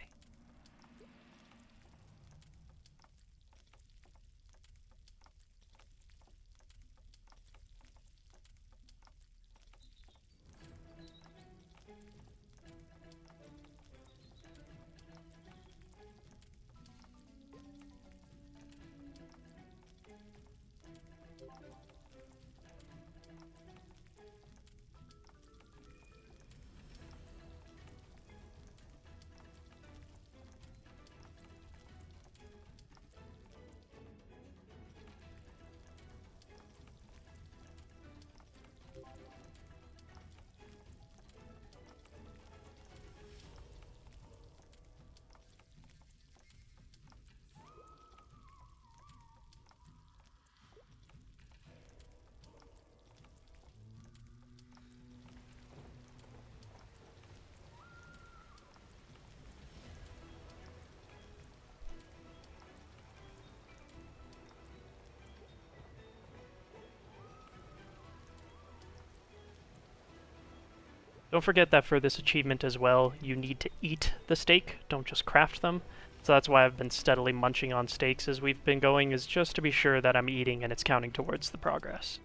Don't forget that for this achievement as well, you need to eat the steak, don't just craft them. So that's why I've been steadily munching on steaks as we've been going, is just to be sure that I'm eating and it's counting towards the progress.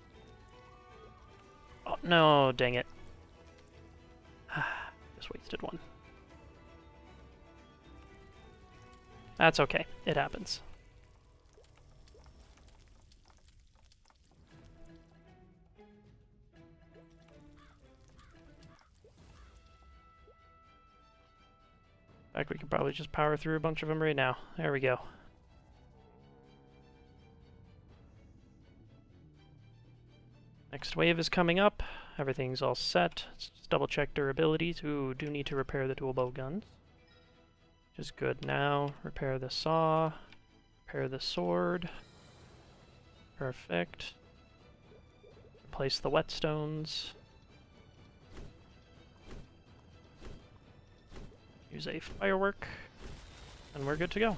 Oh no, dang it. Just wasted one. That's okay, it happens. In fact, we could probably just power through a bunch of them right now. There we go. Next wave is coming up. Everything's all set. Let's just double check durabilities. Ooh, do need to repair the dual bow guns. Which is good now. Repair the saw. Repair the sword. Perfect. Replace the whetstones. Use a firework, and we're good to go.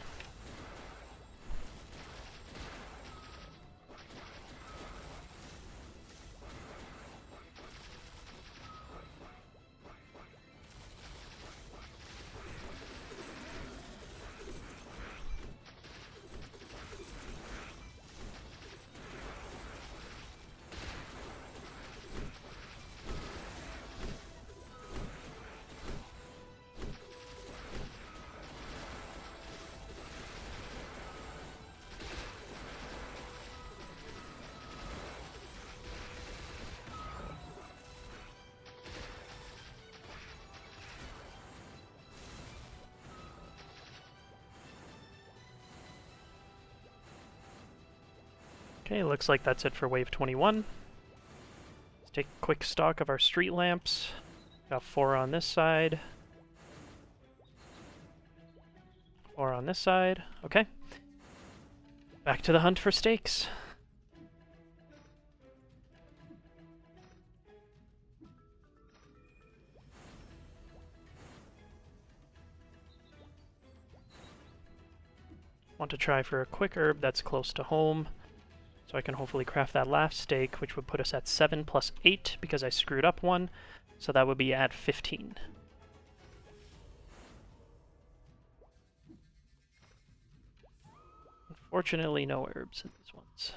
Okay, looks like that's it for wave 21. Let's take a quick stock of our street lamps. Got 4 on this side. 4 on this side. Okay. Back to the hunt for steaks. Want to try for a quick herb that's close to home, so I can hopefully craft that last steak, which would put us at 7 plus 8 because I screwed up one, so that would be at 15. Unfortunately, no herbs in these ones.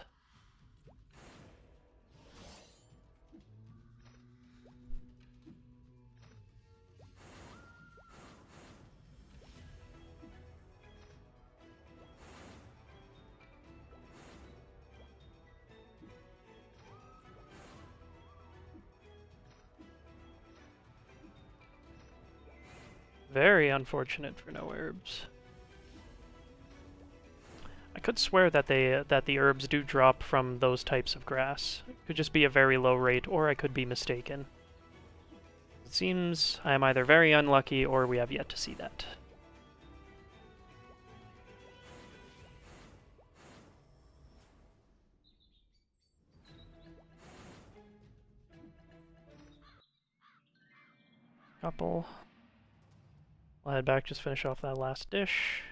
Very unfortunate for no herbs. I could swear that the herbs do drop from those types of grass. It could just be a very low rate, or I could be mistaken. It seems I am either very unlucky, or we have yet to see that. Couple. I'll head back, just finish off that last dish.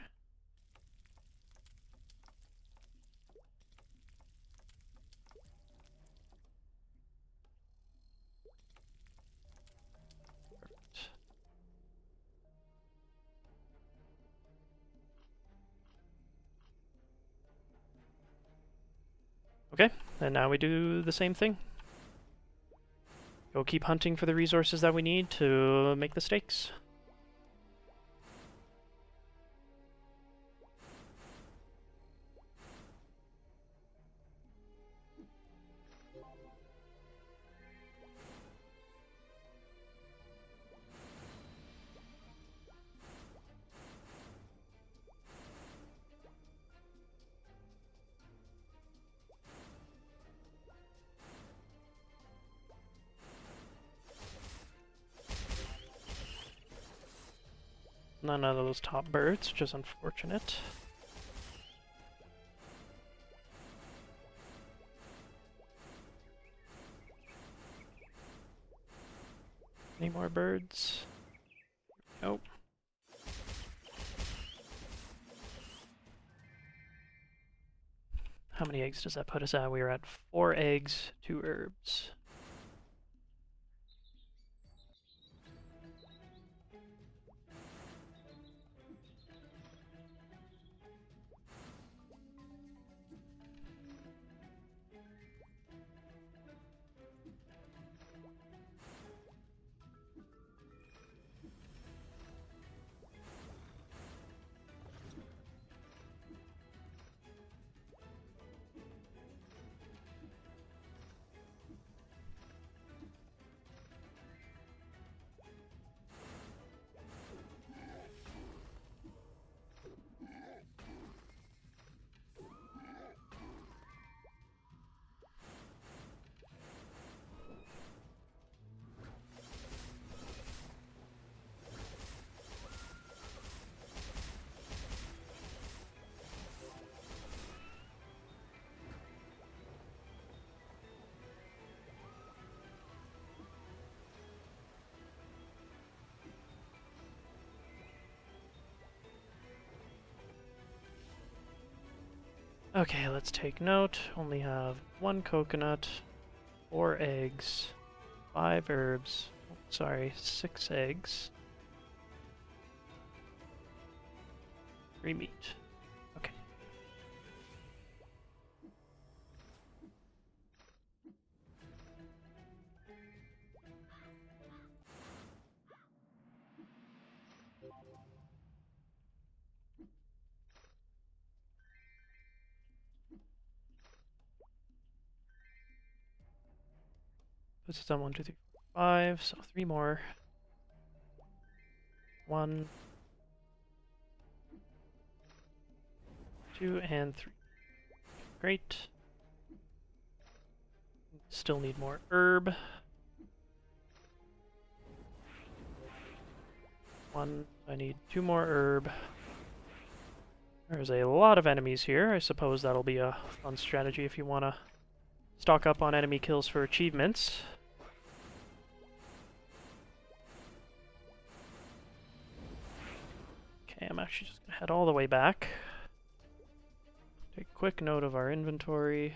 Okay, and now we do the same thing. Go keep hunting for the resources that we need to make the steaks. None of those top birds, which is unfortunate. Any more birds? Nope. How many eggs does that put us at? We are at 4 eggs, 2 herbs. Okay, let's take note. Only have 1 coconut, 4 eggs, 5 herbs, sorry, 6 eggs, 3 meat. Okay. Puts it on 1, 2, 3, 4, 5, so 3 more. 1, 2, and 3. Great. Still need more herb. 1, I need 2 more herb. There's a lot of enemies here. I suppose that'll be a fun strategy if you want to stock up on enemy kills for achievements. Okay, I'm actually just going to head all the way back. Take a quick note of our inventory.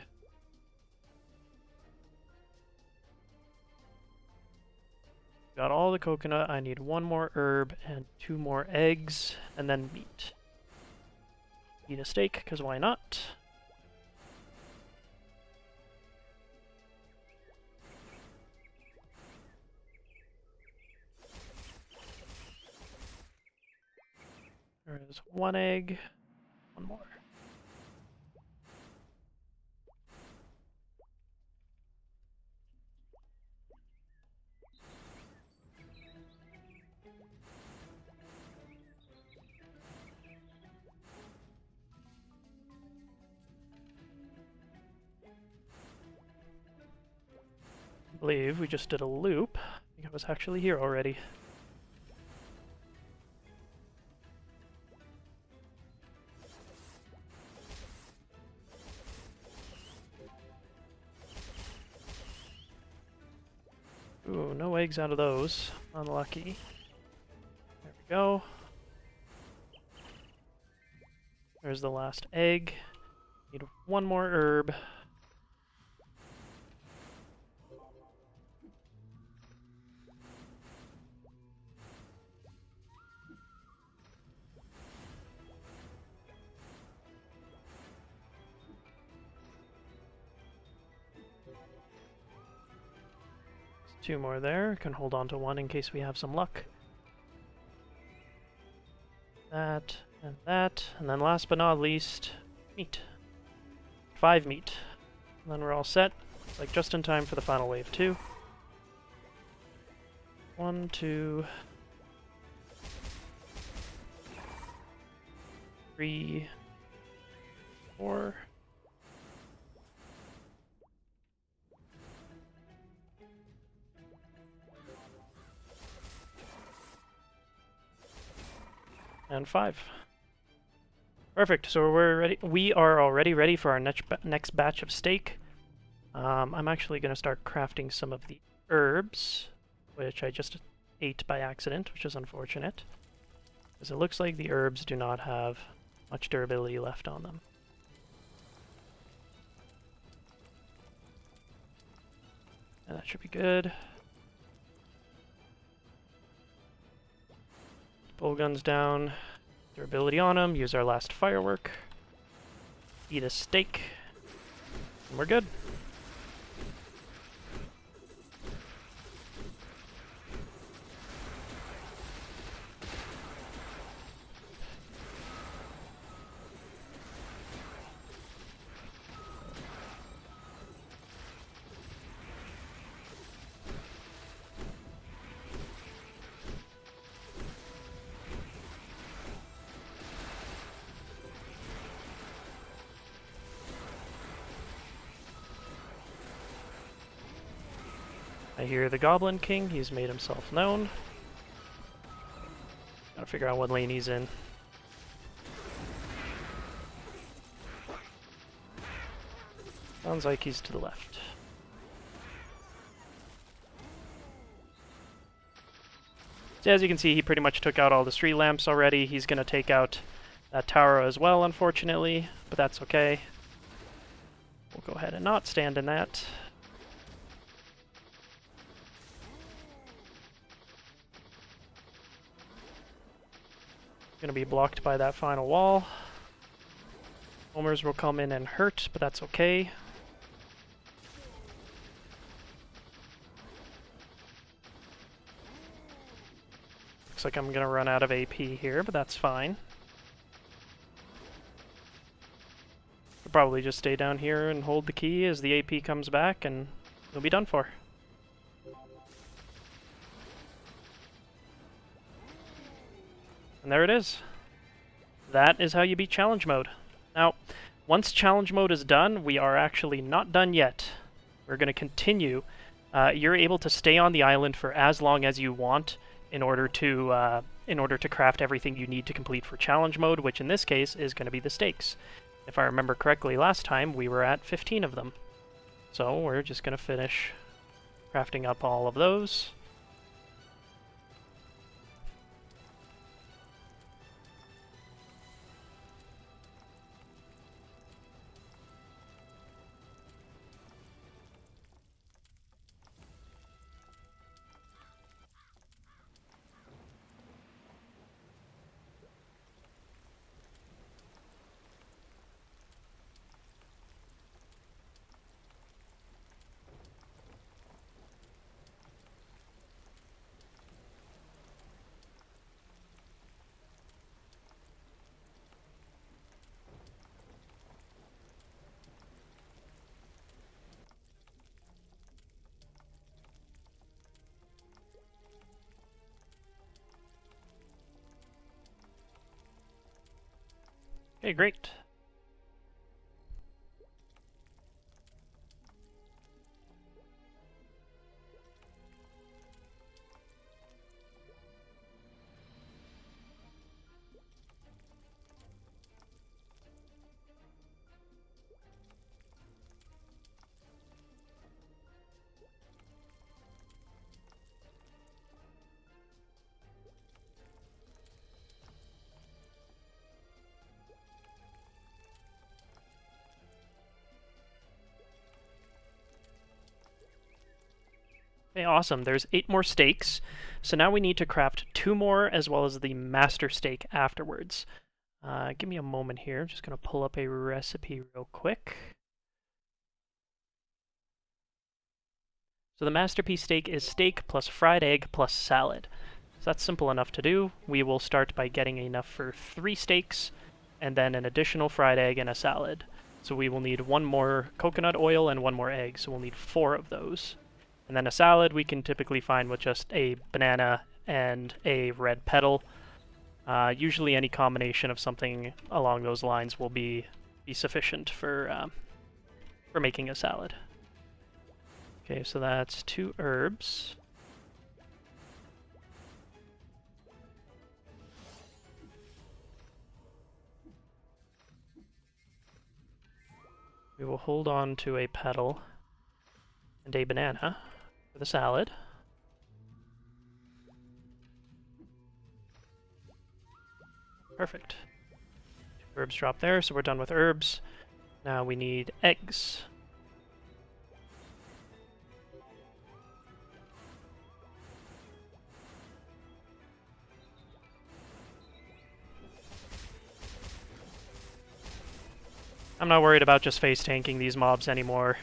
Got all the coconut. I need 1 more herb and 2 more eggs, and then meat. Eat a steak, because why not? There is 1 egg, 1 more. I believe we just did a loop. I think I was actually here already. Ooh, no eggs out of those. Unlucky. There we go. There's the last egg. Need one more herb. Two more there. Can hold on to one in case we have some luck. That, and that. And then last but not least, meat. 5 meat. And then we're all set. Like just in time for the final wave too. 1, 2, 3, 4. And 5. Perfect. So we're ready. We are already ready for our next batch of steak. I'm actually going to start crafting some of the herbs, which I just ate by accident, which is unfortunate, because it looks like the herbs do not have much durability left on them. And that should be good. Bull guns down, durability on them, use our last firework, eat a steak, and we're good. I hear the Goblin King, he's made himself known. Gotta figure out what lane he's in. Sounds like he's to the left. So as you can see, he pretty much took out all the street lamps already. He's gonna take out that tower as well, unfortunately, but that's okay. We'll go ahead and not stand in that. Gonna be blocked by that final wall. Homers will come in and hurt, but that's okay. Looks like I'm gonna run out of AP here, but that's fine. I'll probably just stay down here and hold the key as the AP comes back, and we'll be done for. And there it is. That is how you beat challenge mode. Now, once challenge mode is done, we are actually not done yet. We're going to continue. You're able to stay on the island for as long as you want in order to craft everything you need to complete for challenge mode, which in this case is going to be the stakes. If I remember correctly, last time we were at 15 of them. So we're just going to finish crafting up all of those. Okay, great. Okay, awesome. There's 8 more steaks. So now we need to craft 2 more as well as the master steak afterwards. Give me a moment here. I'm just going to pull up a recipe real quick. So the masterpiece steak is steak plus fried egg plus salad. So that's simple enough to do. We will start by getting enough for 3 steaks and then an additional fried egg and a salad. So we will need 1 more coconut oil and 1 more egg, so we'll need 4 of those. And then a salad we can typically find with just a banana and a red petal. Usually any combination of something along those lines will be sufficient for making a salad. Okay, so that's 2 herbs. We will hold on to a petal and a banana for the salad. Perfect. 2 herbs drop there, so we're done with herbs. Now we need eggs. I'm not worried about just face tanking these mobs anymore.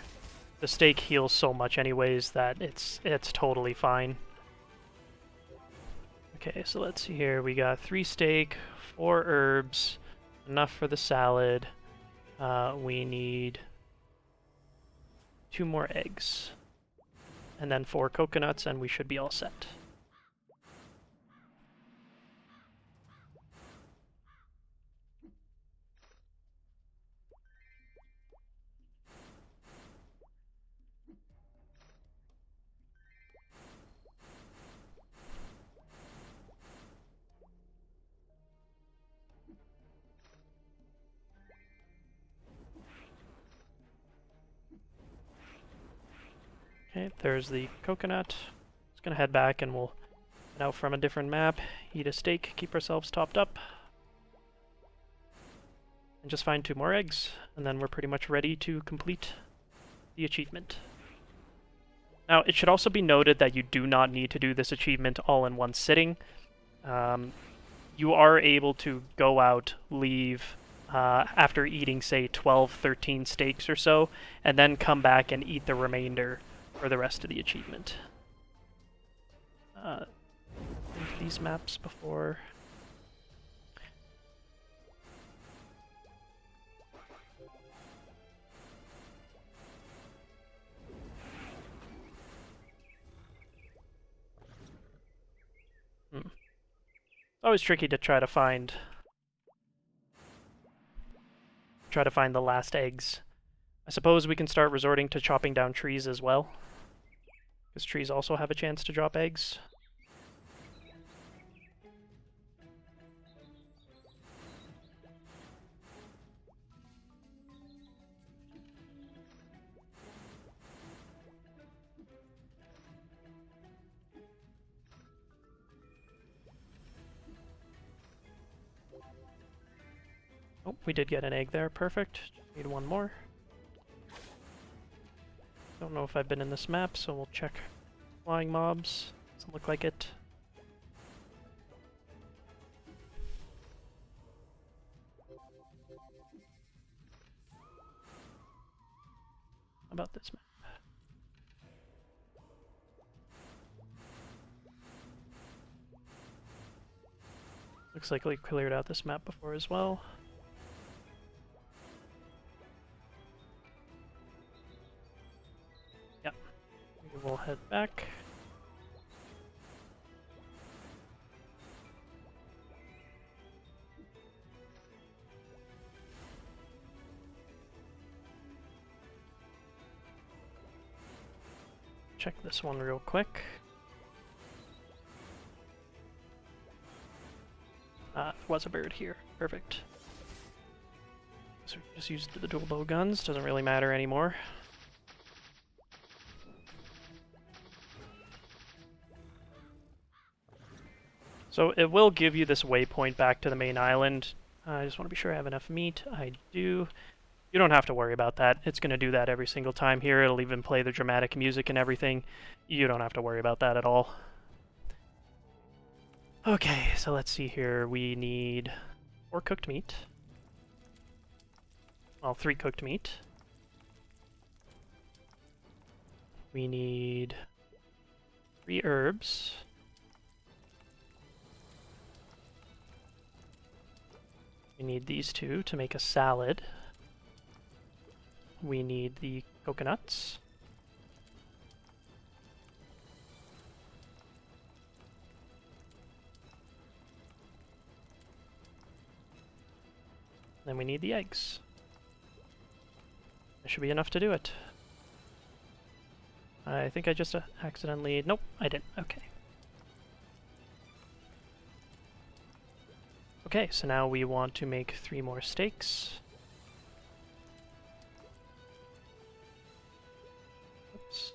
The steak heals so much anyways that it's totally fine. Okay, so let's see here. We got 3 steak, 4 herbs, enough for the salad. We need 2 more eggs. And then 4 coconuts, and we should be all set. Okay, there's the coconut. Just gonna head back and we'll head out from a different map, eat a steak, keep ourselves topped up. And just find 2 more eggs, and then we're pretty much ready to complete the achievement. Now, it should also be noted that you do not need to do this achievement all in one sitting. You are able to go out, leave, after eating, say, 12, 13 steaks or so, and then come back and eat the remainder for the rest of the achievement. These maps before. It's always tricky to try to find the last eggs. I suppose we can start resorting to chopping down trees as well, because trees also have a chance to drop eggs. Oh, we did get an egg there. Perfect. Just need 1 more. Don't know if I've been in this map, so we'll check flying mobs. Doesn't look like it. How about this map? Looks like we cleared out this map before as well. Yep. We'll head back. Check this one real quick. Was a bird here. Perfect. So we just used the dual bow guns. Doesn't really matter anymore. So it will give you this waypoint back to the main island. I just want to be sure I have enough meat. I do. You don't have to worry about that. It's going to do that every single time here. It'll even play the dramatic music and everything. You don't have to worry about that at all. Okay, so let's see here. We need 4 cooked meat. Well, 3 cooked meat. We need 3 herbs. We need these 2 to make a salad. We need the coconuts. Then we need the eggs. That should be enough to do it. I think I just accidentally... Nope, I didn't. Okay. Okay, so now we want to make 3 more steaks. Oops.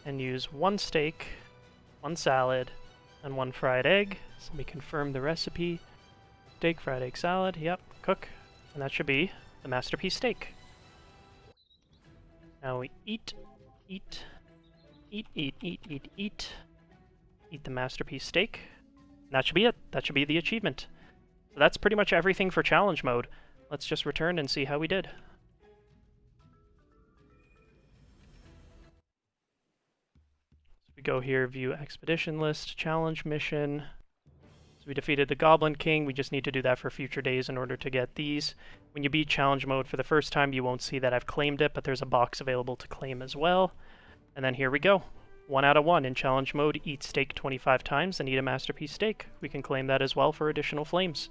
And use 1 steak, 1 salad, and 1 fried egg. So let me confirm the recipe. Steak, fried egg, salad, yep, cook. And that should be the masterpiece steak. Now we eat the masterpiece steak. And that should be it. That should be the achievement. So that's pretty much everything for challenge mode. Let's just return and see how we did. So we go here, view expedition list, challenge mission. So we defeated the Goblin King. We just need to do that for future days in order to get these. When you beat challenge mode for the first time, you won't see that I've claimed it, but there's a box available to claim as well. And then here we go. 1 out of 1 in challenge mode, eat steak 25 times and eat a masterpiece steak. We can claim that as well for additional flames.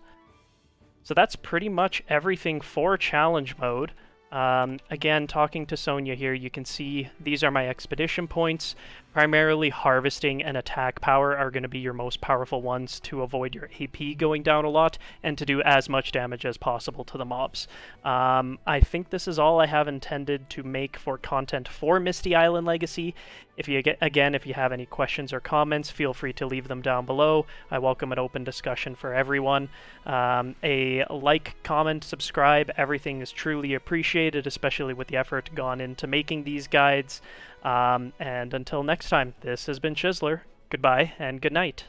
So that's pretty much everything for challenge mode. Again, talking to Sonia here, you can see these are my expedition points. Primarily harvesting and attack power are going to be your most powerful ones to avoid your AP going down a lot and to do as much damage as possible to the mobs. I think this is all I have intended to make for content for Misty Island Legacy. If you have any questions or comments, feel free to leave them down below. I welcome an open discussion for everyone. A like, comment, subscribe, everything is truly appreciated, especially with the effort gone into making these guides. And until next time, this has been Chiseler. Goodbye and good night.